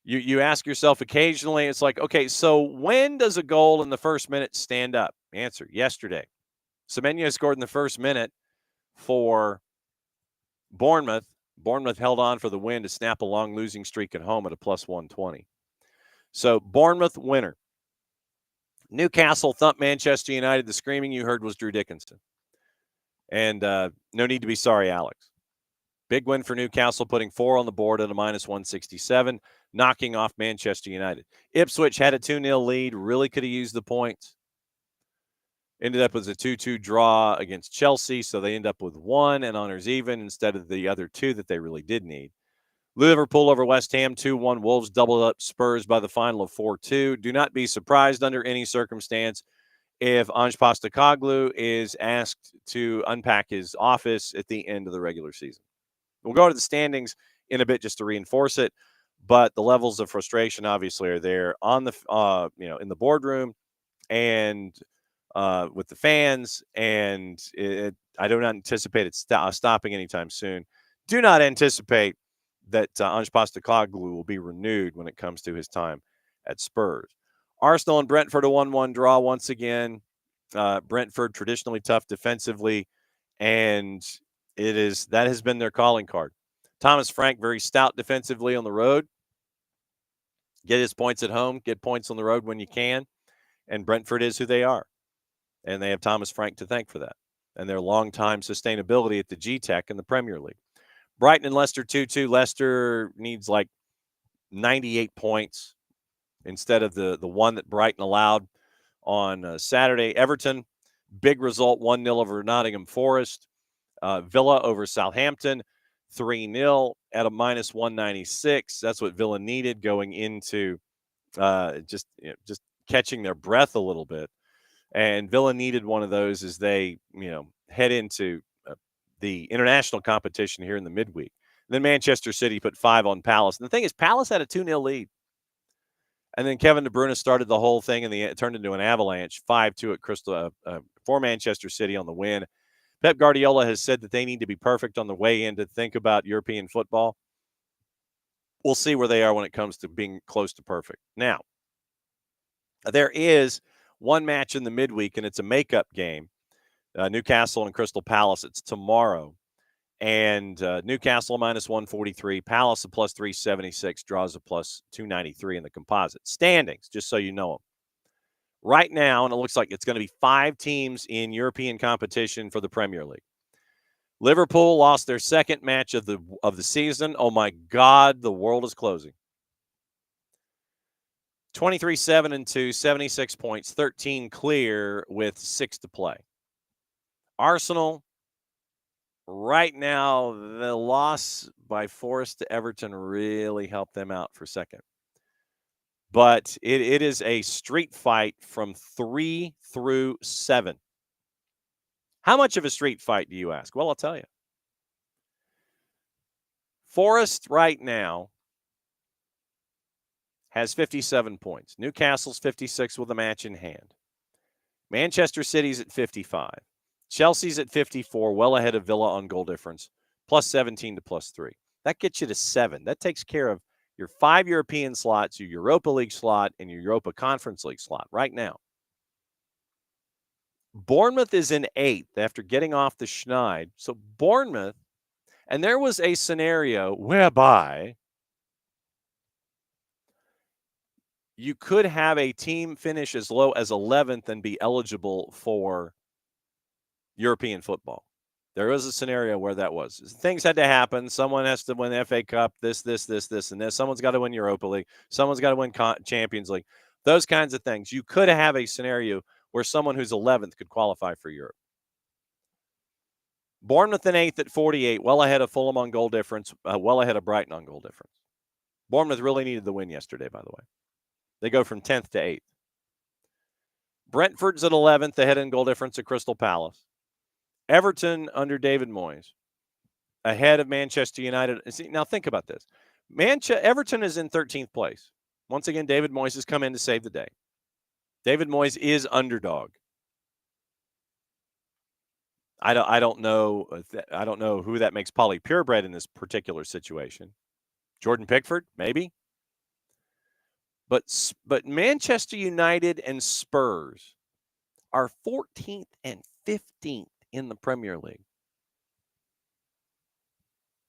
[SPEAKER 1] you ask yourself occasionally, it's like, okay, so when does a goal in the first minute stand up? Answer, yesterday. Semenyo scored in the first minute for Bournemouth. Bournemouth held on for the win to snap a long losing streak at home at a plus 120. So Bournemouth winner. Newcastle thumped Manchester United. The screaming you heard was Drew Dickinson. And no need to be sorry, Alex. Big win for Newcastle, putting 4 on the board at a minus 167, knocking off Manchester United. Ipswich had a 2-0 lead, really could have used the points. Ended up with a 2-2 draw against Chelsea, so they end up with 1 and honors even instead of the other 2 that they really did need. Liverpool over West Ham 2-1. Wolves doubled up Spurs by the final of 4-2. Do not be surprised under any circumstance if Ange Postecoglou is asked to unpack his office at the end of the regular season. We'll go to the standings in a bit just to reinforce it, but the levels of frustration obviously are there on the in the boardroom and with the fans, and I do not anticipate it stopping anytime soon. Do not anticipate that Ange Postecoglou will be renewed when it comes to his time at Spurs. Arsenal and Brentford a 1-1 draw once again. Brentford traditionally tough defensively, and that has been their calling card. Thomas Frank very stout defensively on the road. Get his points at home, get points on the road when you can, and Brentford is who they are. And they have Thomas Frank to thank for that and their long-time sustainability at the G-Tech in the Premier League. Brighton and Leicester 2-2. Leicester needs like 98 points instead of the one that Brighton allowed on Saturday. Everton, big result, 1-0 over Nottingham Forest. Villa over Southampton, 3-0 at a minus 196. That's what Villa needed going into just catching their breath a little bit. And Villa needed one of those as they head into the international competition here in the midweek. And then Manchester City put 5 on Palace. And the thing is, Palace had a 2-0 lead. And then Kevin De Bruyne started the whole thing, and it turned into an avalanche, 5-2 at Crystal for Manchester City on the win. Pep Guardiola has said that they need to be perfect on the way in to think about European football. We'll see where they are when it comes to being close to perfect. Now, there is one match in the midweek, and it's a makeup game. Newcastle and Crystal Palace. It's tomorrow. And Newcastle minus 143, Palace a plus 376, draws a plus 293 in the composite. Standings, just so you know them. Right now, and it looks like it's going to be 5 teams in European competition for the Premier League. Liverpool lost their second match of the season. Oh my God, the world is closing. 23-7-2, 76 points, 13 clear with 6 to play. Arsenal, right now, the loss by Forest to Everton really helped them out for second. But it is a street fight from 3 through 7. How much of a street fight do you ask? Well, I'll tell you. Forest right now has 57 points. Newcastle's 56 with a match in hand. Manchester City's at 55. Chelsea's at 54, well ahead of Villa on goal difference, plus 17 to plus 3. That gets you to 7. That takes care of your 5 European slots, your Europa League slot, and your Europa Conference League slot right now. Bournemouth is in 8th after getting off the schneid. So Bournemouth, and there was a scenario whereby you could have a team finish as low as 11th and be eligible for European football. There was a scenario where that was. Things had to happen. Someone has to win the FA Cup, this, and this. Someone's got to win Europa League. Someone's got to win Champions League. Those kinds of things. You could have a scenario where someone who's 11th could qualify for Europe. Bournemouth in 8th at 48, well ahead of Fulham on goal difference, well ahead of Brighton on goal difference. Bournemouth really needed the win yesterday, by the way. They go from 10th to 8th. Brentford's at 11th, ahead in goal difference at Crystal Palace. Everton under David Moyes, ahead of Manchester United. See, now think about this. Everton is in 13th place. Once again, David Moyes has come in to save the day. David Moyes is underdog. I don't know. I don't know who that makes Polly Purebred in this particular situation. Jordan Pickford, maybe. But Manchester United and Spurs are 14th and 15th in the Premier League.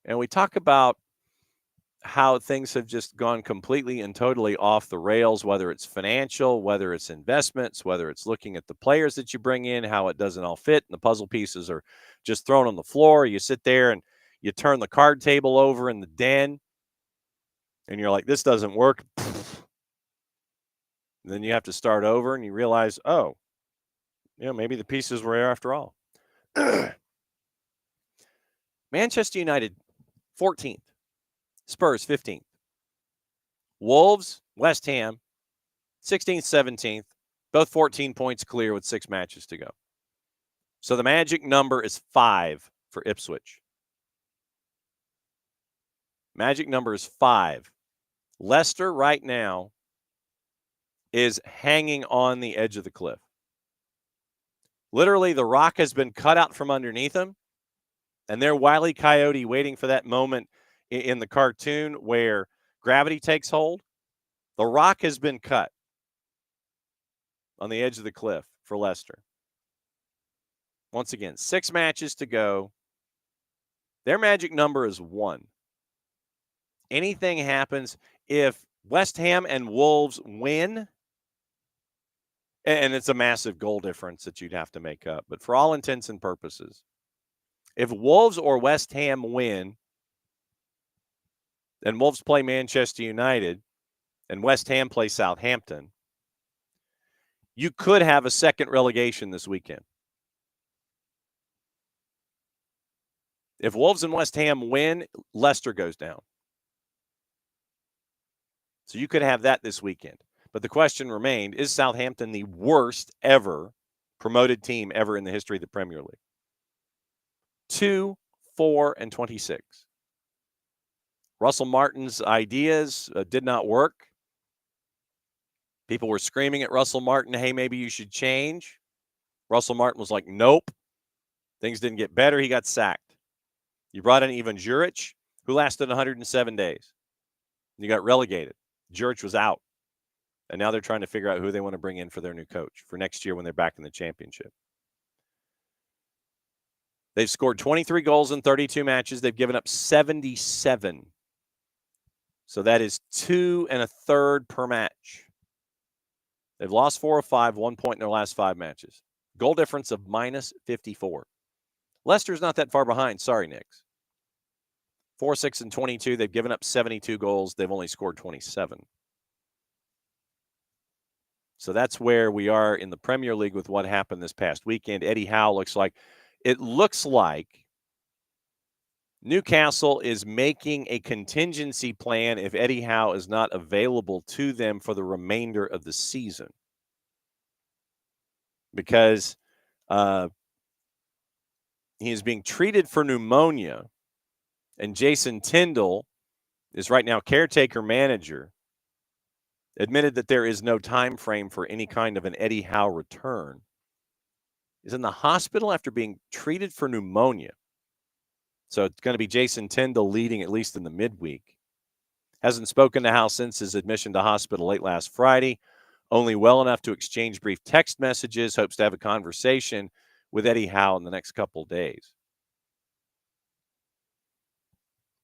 [SPEAKER 1] And we talk about how things have just gone completely and totally off the rails, whether it's financial, whether it's investments, whether it's looking at the players that you bring in, how it doesn't all fit, and the puzzle pieces are just thrown on the floor. You sit there and you turn the card table over in the den, and you're like, this doesn't work. Then you have to start over, and you realize, oh, maybe the pieces were there after all. Manchester United, 14th. Spurs, 15th. Wolves, West Ham, 16th, 17th. Both 14 points clear with 6 matches to go. So the magic number is 5 for Ipswich. Magic number is 5. Leicester right now is hanging on the edge of the cliff. Literally, the rock has been cut out from underneath them, and they're Wile E. Coyote waiting for that moment in the cartoon where gravity takes hold. The rock has been cut on the edge of the cliff for Leicester. Once again, 6 matches to go. Their magic number is 1. Anything happens if West Ham and Wolves win, and it's a massive goal difference that you'd have to make up. But for all intents and purposes, if Wolves or West Ham win, and Wolves play Manchester United, and West Ham play Southampton, you could have a second relegation this weekend. If Wolves and West Ham win, Leicester goes down. So you could have that this weekend. But the question remained, is Southampton the worst ever promoted team ever in the history of the Premier League? 2, 4, and 26. Russell Martin's ideas did not work. People were screaming at Russell Martin, hey, maybe you should change. Russell Martin was like, nope. Things didn't get better. He got sacked. You brought in Ivan Juric, who lasted 107 days. You got relegated. Juric was out. And now they're trying to figure out who they want to bring in for their new coach for next year when they're back in the championship. They've scored 23 goals in 32 matches. They've given up 77. So that is 2 1/3 per match. They've lost 4 of 5, 1 point in their last 5 matches. Goal difference of -54. Leicester's not that far behind. Sorry, Knicks. 4, 6, and 22. They've given up 72 goals. They've only scored 27. So that's where we are in the Premier League with what happened this past weekend. Eddie Howe looks like Newcastle is making a contingency plan if Eddie Howe is not available to them for the remainder of the season. Because he is being treated for pneumonia, and Jason Tyndall is right now caretaker manager, admitted that there is no time frame for any kind of an Eddie Howe return. Is in the hospital after being treated for pneumonia. So it's going to be Jason Tyndall leading, at least in the midweek. Hasn't spoken to Howe since his admission to hospital late last Friday. Only well enough to exchange brief text messages. Hopes to have a conversation with Eddie Howe in the next couple days.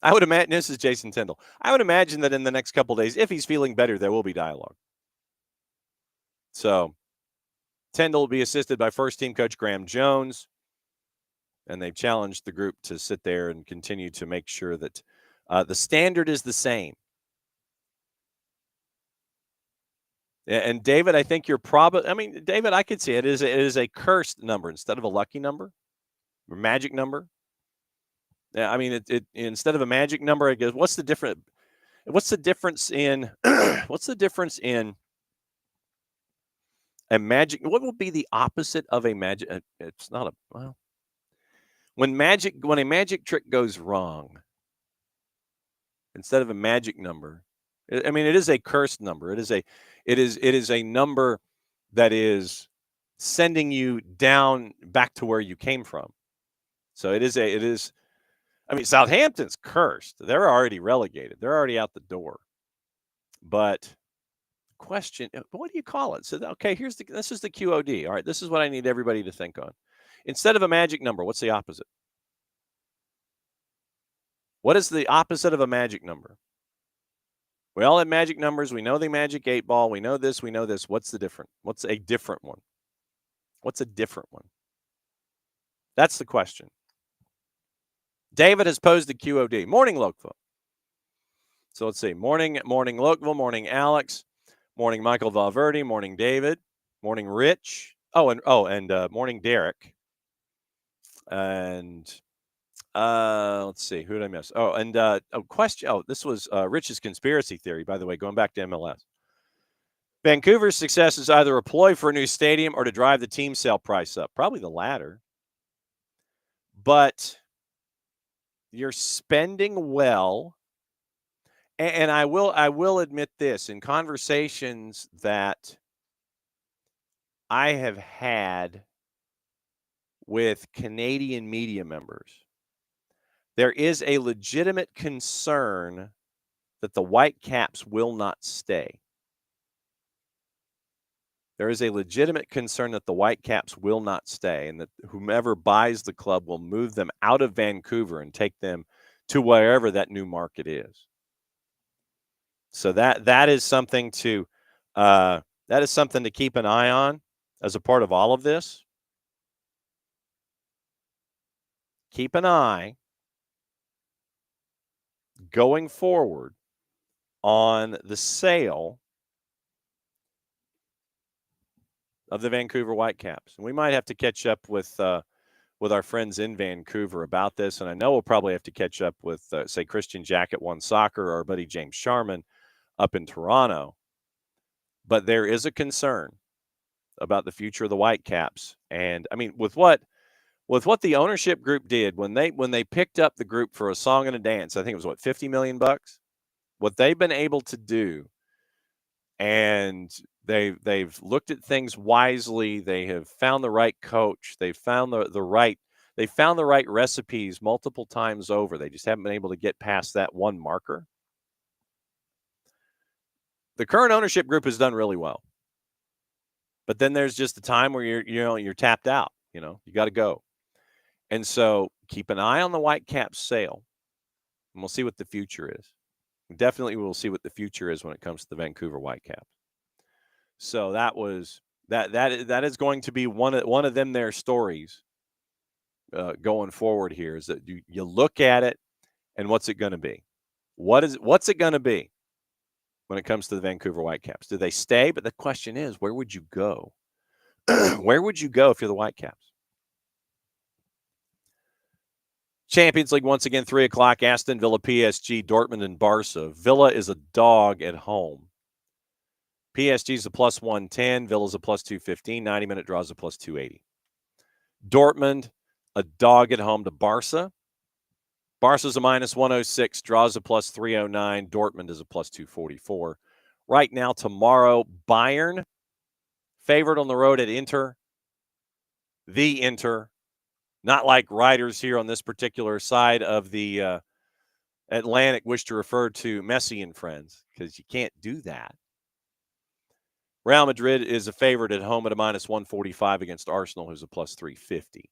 [SPEAKER 1] I would imagine, this is Jason Tyndall, I would imagine that in the next couple days, if he's feeling better, there will be dialogue. So Tyndall will be assisted by first-team coach Graham Jones, and they've challenged the group to sit there and continue to make sure that the standard is the same. And David, I think you're probably, David, I could see it is a cursed number instead of a lucky number, or magic number. Yeah, it instead of a magic number, I guess, what's the difference in a magic? What will be the opposite of a magic? It's not when a magic trick goes wrong, instead of a magic number, it is a cursed number. It is a number that is sending you down back to where you came from. So it is. I mean, Southampton's cursed. They're already relegated. They're already out the door. But question, what do you call it? So, okay, this is the QOD. All right, this is what I need everybody to think on. Instead of a magic number, what's the opposite? What is the opposite of a magic number? We all have magic numbers. We know the magic 8 ball. We know this. We know this. What's the different? What's a different one? What's a different one? That's the question. David has posed the QOD. Morning, Lokeville. So let's see. Morning, Lokeville. Morning, Alex. Morning, Michael Valverde. Morning, David. Morning, Rich. And morning, Derek. And let's see. Who did I miss? Oh, and question. Oh, this was Rich's conspiracy theory, by the way, going back to MLS. Vancouver's success is either a ploy for a new stadium or to drive the team sale price up. Probably the latter. But you're spending well. And I will admit this, in conversations that I have had with Canadian media members, there is a legitimate concern that the Whitecaps will not stay. There is a legitimate concern that the Whitecaps will not stay, and that whomever buys the club will move them out of Vancouver and take them to wherever that new market is. So that is something to keep an eye on as a part of all of this. Keep an eye going forward on the sale of the Vancouver Whitecaps. And we might have to catch up with our friends in Vancouver about this. And I know we'll probably have to catch up with, say, Christian Jack at One Soccer or our buddy James Sharman up in Toronto. But there is a concern about the future of the Whitecaps. And I mean, with what the ownership group did when they picked up the group for a song and a dance, I think it was $50 million. What they've been able to do, and they've looked at things wisely. They have found the right coach. They've found the right recipes multiple times over. They just haven't been able to get past that one marker. The current ownership group has done really well. But then there's just a time where you're tapped out, you got to go. And so keep an eye on the Whitecaps sale, and we'll see what the future is. Definitely we'll see what the future is when it comes to the Vancouver Whitecaps. So that is going to be one of them their stories going forward here, is that you look at it and what's it going to be? What's it going to be when it comes to the Vancouver Whitecaps? Do they stay? But the question is, where would you go? Where would you go if you're the Whitecaps? Champions League once again, 3 o'clock, Aston Villa, PSG, Dortmund, and Barca. Villa is a dog at home. PSG is a plus 110. Villa's a plus 215. 90-minute draws a plus 280. Dortmund, a dog at home to Barca. Barca's a minus 106. Draws a plus 309. Dortmund is a plus 244. Right now, tomorrow, Bayern, favored on the road at Inter. The Inter. Not like riders here on this particular side of the Atlantic wish to refer to Messi and friends, because you can't do that. Real Madrid is a favorite at home at a minus 145 against Arsenal, who's a plus 350.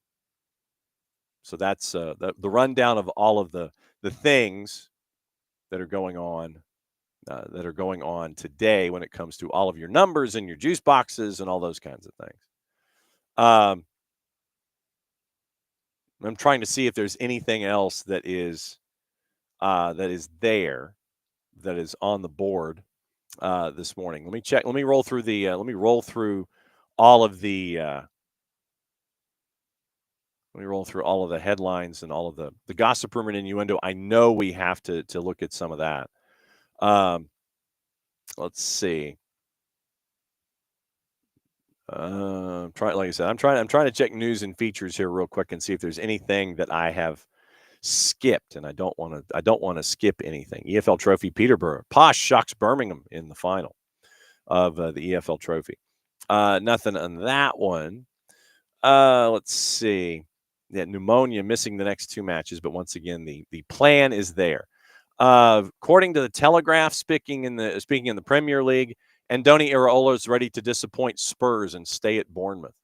[SPEAKER 1] So that's the rundown of all of the things that are going on today when it comes to all of your numbers and your juice boxes and all those kinds of things. I'm trying to see if there's anything else that is there that is on the board this morning. Let me check. Let me roll through all of the headlines and all of the gossip rumor and innuendo. I know we have to look at some of that. Let's see. Like I said, I'm trying to check news and features here real quick and see if there's anything that I have skipped, and I don't want to skip anything. EFL Trophy, Peterborough. Posh shocks Birmingham in the final of the EFL Trophy. Nothing on that one. Let's see. pneumonia, missing the next 2 matches. But once again, the plan is there. According to the Telegraph, speaking in the Premier League, Andoni Iraola is ready to disappoint Spurs and stay at Bournemouth.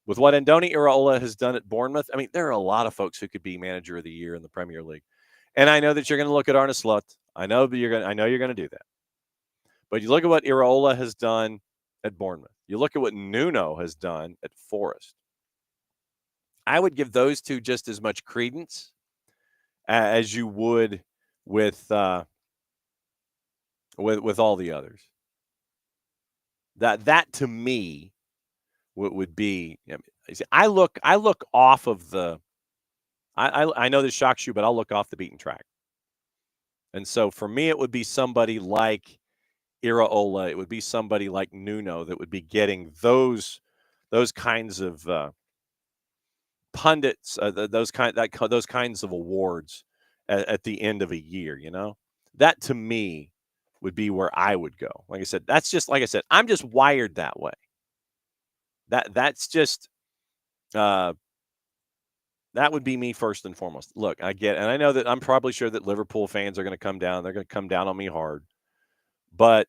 [SPEAKER 1] With what Andoni Iraola has done at Bournemouth, I mean, there are a lot of folks who could be Manager of the Year in the Premier League. And I know that you're going to look at Arne Slot. I know you're going to do that. But you look at what Iraola has done at Bournemouth. You look at what Nuno has done at Forest. I would give those two just as much credence as you would with all the others. That to me would be. I look off of the. I know this shocks you, but I'll look off the beaten track. And so for me, it would be somebody like Iraola. It would be somebody like Nuno that would be getting those kinds of pundits, those kinds of awards at the end of a year. That to me would be where I would go. Like I said, I'm just wired that way. That's just that would be me first and foremost. Look, I get, and I know that I'm probably sure that Liverpool fans are going to come down. They're going to come down on me hard. But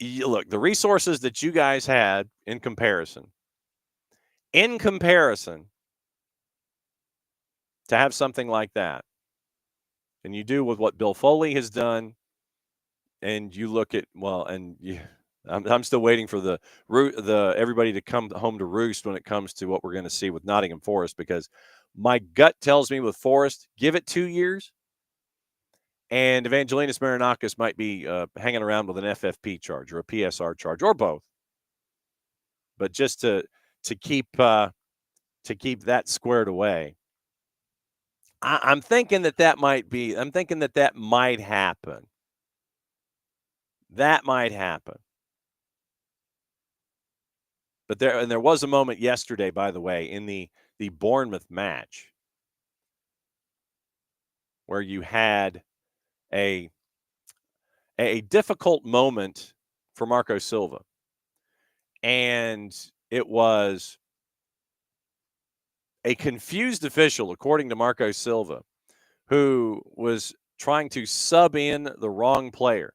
[SPEAKER 1] look, the resources that you guys had in comparison, to have something like that, and you do with what Bill Foley has done, and you look at, I'm still waiting for the everybody to come home to roost when it comes to what we're going to see with Nottingham Forest, because my gut tells me with Forest, give it 2 years, and Evangelinas Marinakis might be hanging around with an FFP charge or a PSR charge or both. But just to keep that squared away, I'm thinking that might be. I'm thinking that might happen. That might happen. But there was a moment yesterday, by the way, in the Bournemouth match where you had a difficult moment for Marco Silva. And it was a confused official, according to Marco Silva, who was trying to sub in the wrong player.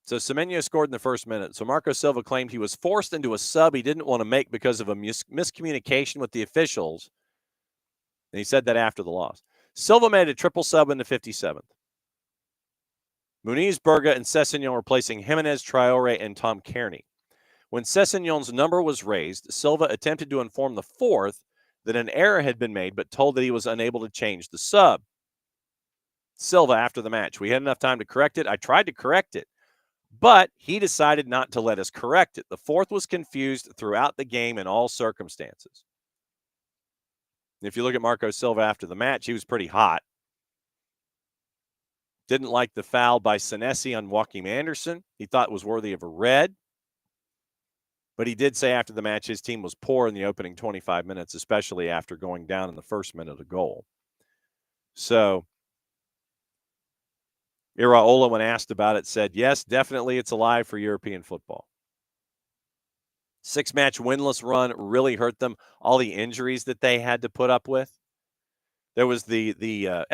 [SPEAKER 1] So Semenyo scored in the first minute. So Marco Silva claimed he was forced into a sub he didn't want to make because of a miscommunication with the officials. And he said that after the loss. Silva made a triple sub in the 57th. Muniz, Berga, and Sessegnon replacing Jimenez, Traore, and Tom Kearney. When Sessegnon's number was raised, Silva attempted to inform the fourth that an error had been made, but told that he was unable to change the sub. Silva, after the match, we had enough time to correct it. I tried to correct it, but he decided not to let us correct it. The fourth was confused throughout the game in all circumstances. If you look at Marco Silva after the match, he was pretty hot. Didn't like the foul by Senesi on Joachim Anderson. He thought it was worthy of a red. But he did say after the match his team was poor in the opening 25 minutes, especially after going down in the first minute of goal. So Iraola, when asked about it, said, yes, definitely it's alive for European football. 6-match winless run really hurt them. All the injuries that they had to put up with. There was the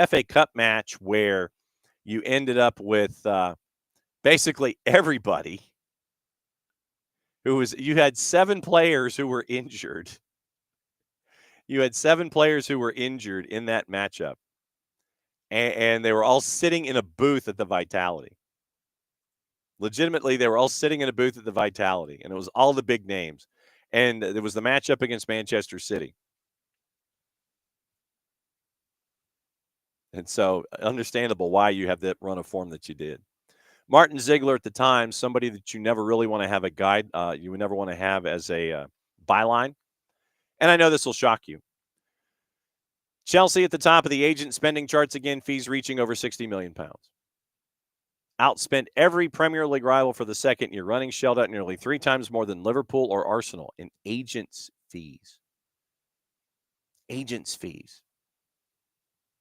[SPEAKER 1] FA Cup match where you ended up with basically everybody you had 7 players who were injured. You had 7 players who were injured in that matchup. And they were all sitting in a booth at the Vitality. Legitimately, they were all sitting in a booth at the Vitality, and it was all the big names. And there was the matchup against Manchester City. And so, understandable why you have that run of form that you did. Martin Ziegler at the time, somebody that you never really want to have a guide, you would never want to have as a byline. And I know this will shock you. Chelsea at the top of the agent spending charts again, fees reaching over £60 million. Outspent every Premier League rival for the second year running, shelled out nearly 3 times more than Liverpool or Arsenal in agents' fees. Agents' fees.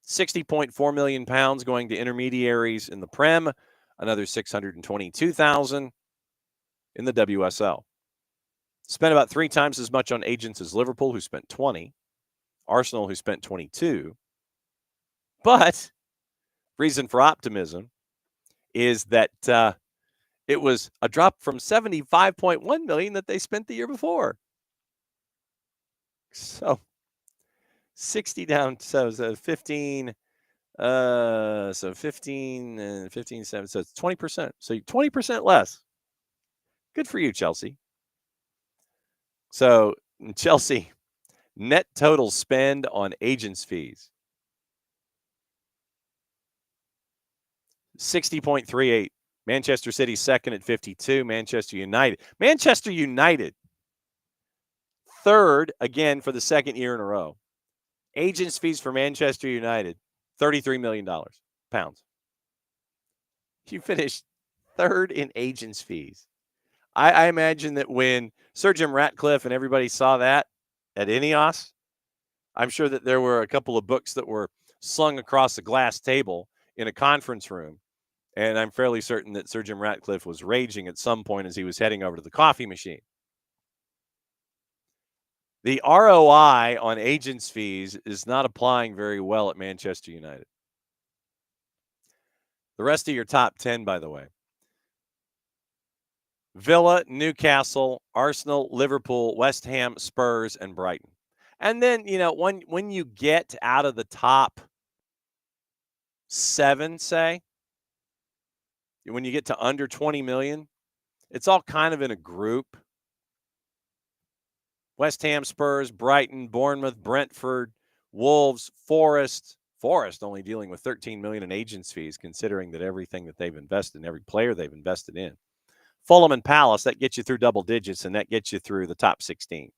[SPEAKER 1] £60.4 million going to intermediaries in the Prem, another $622,000 in the WSL. Spent about 3 times as much on agents as Liverpool, who spent 20, Arsenal, who spent 22. But reason for optimism is that it was a drop from $75.1 million that they spent the year before. So 60 down, so 15, so 15 and 15, 7, so it's 20%. So 20% less. Good for you, Chelsea. So Chelsea, net total spend on agents' fees, 60.38. Manchester City second at 52. Manchester United, third again for the second year in a row. Agents' fees for Manchester United, $33 million pounds. You finished third in agents' fees. I imagine that when Sir Jim Ratcliffe and everybody saw that at Ineos, I'm sure that there were a couple of books that were slung across a glass table in a conference room. And I'm fairly certain that Sir Jim Ratcliffe was raging at some point as he was heading over to the coffee machine. The ROI on agents' fees is not applying very well at Manchester United. The rest of your top 10, by the way: Villa, Newcastle, Arsenal, Liverpool, West Ham, Spurs, and Brighton. And then, when you get out of the top 7, say, when you get to under 20 million, it's all kind of in a group. West Ham, Spurs, Brighton, Bournemouth, Brentford, Wolves, Forest only dealing with 13 million in agents' fees, considering that everything that they've invested in, every player they've invested in. Fulham and Palace, that gets you through double digits, and that gets you through the top 16.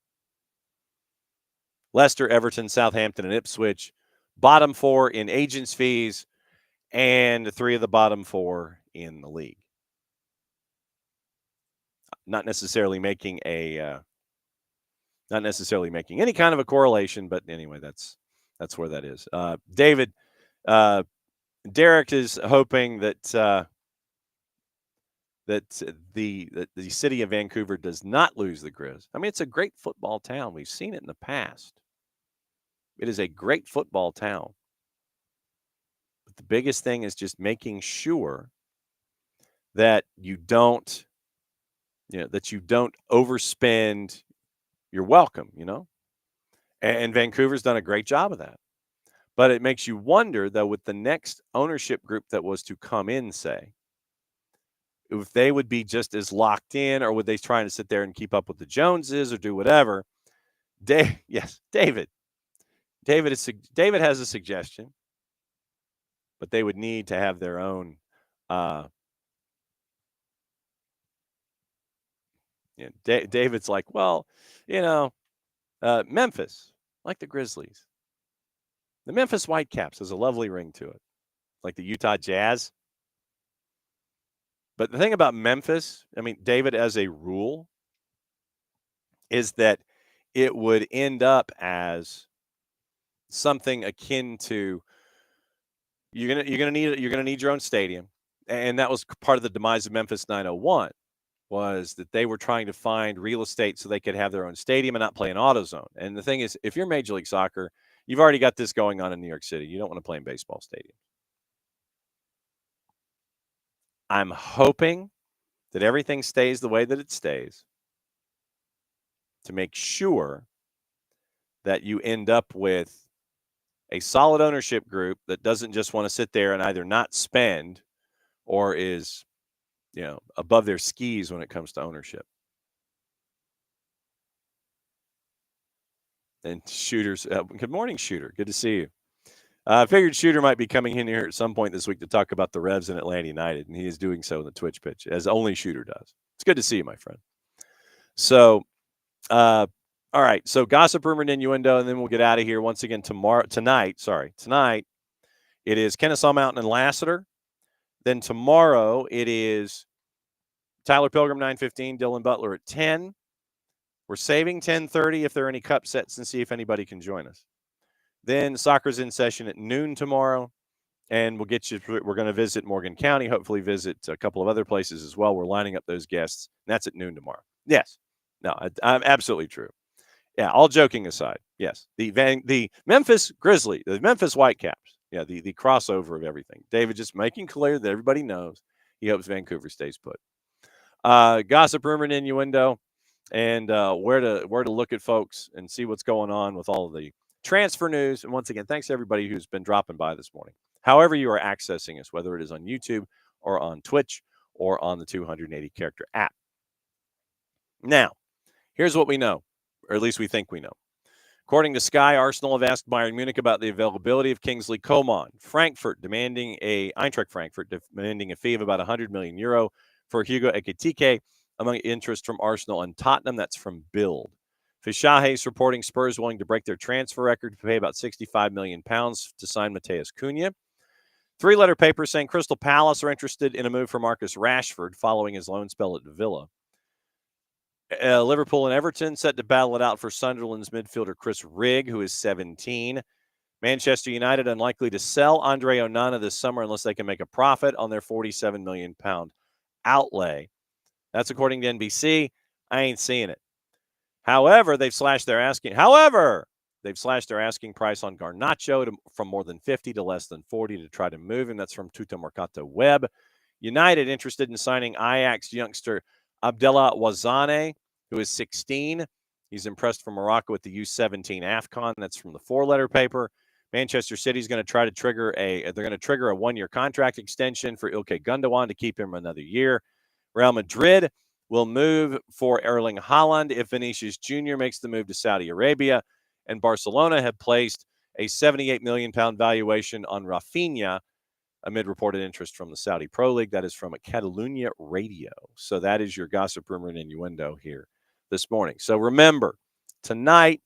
[SPEAKER 1] Leicester, Everton, Southampton, and Ipswich, bottom 4 in agents' fees, and 3 of the bottom 4 in the league. Not necessarily making any kind of a correlation, but anyway, that's where that is. David, Derek is hoping that the city of Vancouver does not lose the Grizz. I mean, it's a great football town. We've seen it in the past. It is a great football town. But the biggest thing is just making sure that you don't overspend your welcome, And Vancouver's done a great job of that. But it makes you wonder, though, with the next ownership group that was to come in, say, if they would be just as locked in, or would they try to sit there and keep up with the Joneses or do whatever? Yes, David. David has a suggestion, but they would need to have their own. David's like, well, Memphis, like the Grizzlies. The Memphis Whitecaps has a lovely ring to it, like the Utah Jazz. But the thing about Memphis, I mean, David, as a rule, is that it would end up as something akin to you're gonna need your own stadium, and that was part of the demise of Memphis 901. Was that they were trying to find real estate so they could have their own stadium and not play in AutoZone. And the thing is, if you're Major League Soccer, you've already got this going on in New York City. You don't want to play in baseball stadium. I'm hoping that everything stays the way that it stays to make sure that you end up with a solid ownership group that doesn't just want to sit there and either not spend or is above their skis when it comes to ownership. And Shooter's, good morning, Shooter. Good to see you. I figured Shooter might be coming in here at some point this week to talk about the Revs in Atlanta United, and he is doing so in the Twitch pitch, as only Shooter does. It's good to see you, my friend. So, all right. So, gossip, rumor, and innuendo, and then we'll get out of here once again tonight. It is Kennesaw Mountain and Lassiter. Then tomorrow it is Tyler Pilgrim 9:15, Dylan Butler at 10. We're saving 10:30 if there are any cup sets and see if anybody can join us. Then soccer's in session at noon tomorrow, and we're going to visit Morgan County, hopefully visit a couple of other places as well. We're lining up those guests, and that's at noon tomorrow. Yes. No, I'm absolutely true. Yeah, all joking aside, yes, the Memphis Grizzly, the Memphis Whitecaps, yeah, the crossover of everything. David just making clear that everybody knows he hopes Vancouver stays put. Gossip, rumor, and innuendo, and where to look at folks and see what's going on with all of the transfer news. And once again, thanks to everybody who's been dropping by this morning. However you are accessing us, whether it is on YouTube or on Twitch or on the 280 character app. Now, here's what we know, or at least we think we know. According to Sky, Arsenal have asked Bayern Munich about the availability of Kingsley Coman. Eintracht Frankfurt demanding a fee of about 100 million euro for Hugo Ekitike, among interest from Arsenal and Tottenham. That's from Bild. Fishahe is reporting Spurs willing to break their transfer record to pay about £65 million to sign Mateus Cunha. Three-letter paper saying Crystal Palace are interested in a move for Marcus Rashford following his loan spell at Villa. Liverpool and Everton set to battle it out for Sunderland's midfielder Chris Rigg, who is 17. Manchester United unlikely to sell Andre Onana this summer unless they can make a profit on their £47 million outlay. That's according to NBC. I ain't seeing it. However, they've slashed their asking price on Garnacho from more than 50 to less than 40 to try to move him. That's from Tutto Mercato Web. United interested in signing Ajax youngster Abdallah Wazane, who is 16. He's impressed from Morocco at the U17 AFCON. That's from the four-letter paper. Manchester City is going to try to trigger a one-year contract extension for Ilkay Gundogan to keep him another year. Real Madrid will move for Erling Haaland if Vinicius Jr. makes the move to Saudi Arabia. And Barcelona have placed a £78 million valuation on Rafinha, amid reported interest from the Saudi Pro League. That is from Catalunya Radio. So that is your gossip, rumor, and innuendo here this morning. So remember, tonight,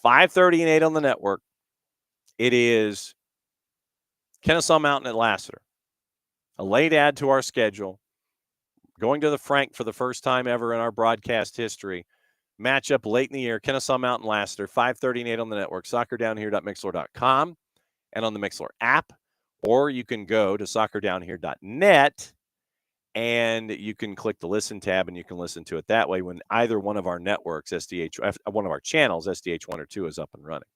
[SPEAKER 1] 5:30 and 8 on the network, it is Kennesaw Mountain at Lassiter. A late add to our schedule. Going to the Frank for the first time ever in our broadcast history. Matchup late in the year, Kennesaw Mountain, Lassiter, 5:30 and 8 on the network. SoccerDownHere.Mixlr.com and on the Mixlr app. Or you can go to SoccerDownHere.net and you can click the listen tab and you can listen to it that way when either one of our networks, one of our channels, SDH 1 or 2, is up and running.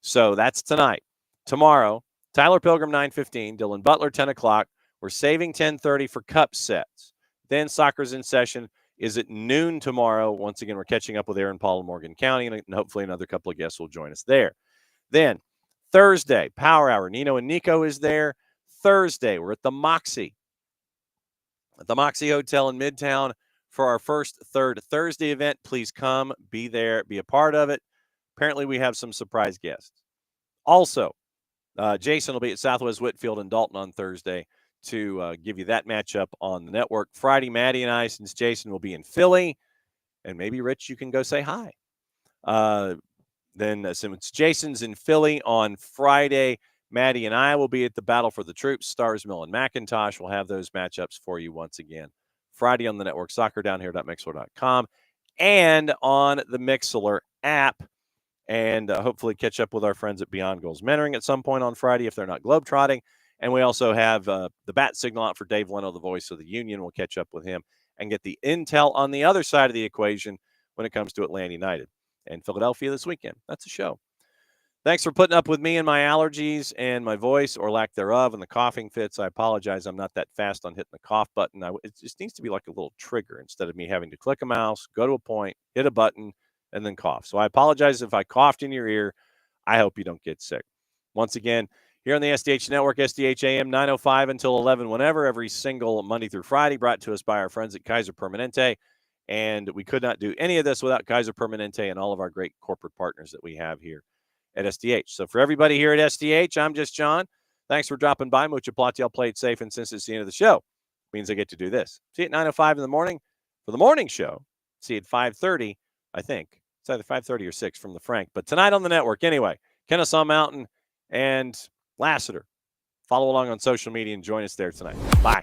[SPEAKER 1] So that's tonight. Tomorrow, Tyler Pilgrim, 9:15, Dylan Butler, 10 o'clock. We're saving 10:30 for cup sets. Then soccer's in session is at noon tomorrow. Once again, we're catching up with Aaron Paul in Morgan County, and hopefully another couple of guests will join us there. Then Thursday, Power Hour. Nino and Nico is there. Thursday, we're at the Moxie Hotel in Midtown for our first Third Thursday event. Please come, be there, be a part of it. Apparently, we have some surprise guests. Also, Jason will be at Southwest Whitfield in Dalton on Thursday to give you that matchup on the network. Friday, Maddie and I, since Jason will be in Philly, and maybe, Rich, you can go say hi. Then since Jason's in Philly on Friday, Maddie and I will be at the Battle for the Troops, Stars Mill and McIntosh. We'll have those matchups for you once again. Friday on the network, SoccerDownHere.Mixlr.com and on the Mixlr app. And hopefully catch up with our friends at Beyond Goals Mentoring at some point on Friday if they're not globetrotting. And we also have the bat signal out for Dave Leno, the voice of the Union. We'll catch up with him and get the intel on the other side of the equation when it comes to Atlanta United and Philadelphia this weekend. That's a show. Thanks for putting up with me and my allergies and my voice, or lack thereof, and the coughing fits. I apologize. I'm not that fast on hitting the cough button. It just needs to be like a little trigger instead of me having to click a mouse, go to a point, hit a button, and then cough. So I apologize if I coughed in your ear. I hope you don't get sick. Once again, here on the SDH Network, SDH AM, 9:05 until 11, whenever, every single Monday through Friday, brought to us by our friends at Kaiser Permanente. And we could not do any of this without Kaiser Permanente and all of our great corporate partners that we have here at SDH. So for everybody here at SDH, I'm just John. Thanks for dropping by. Mucho Platiel, play it safe. And since it's the end of the show, means I get to do this. See you at 9:05 in the morning for the morning show. See you at 5:30, I think. It's either 5:30 or 6 from the Frank. But tonight on the network, anyway, Kennesaw Mountain and Lassiter. Follow along on social media and join us there tonight. Bye.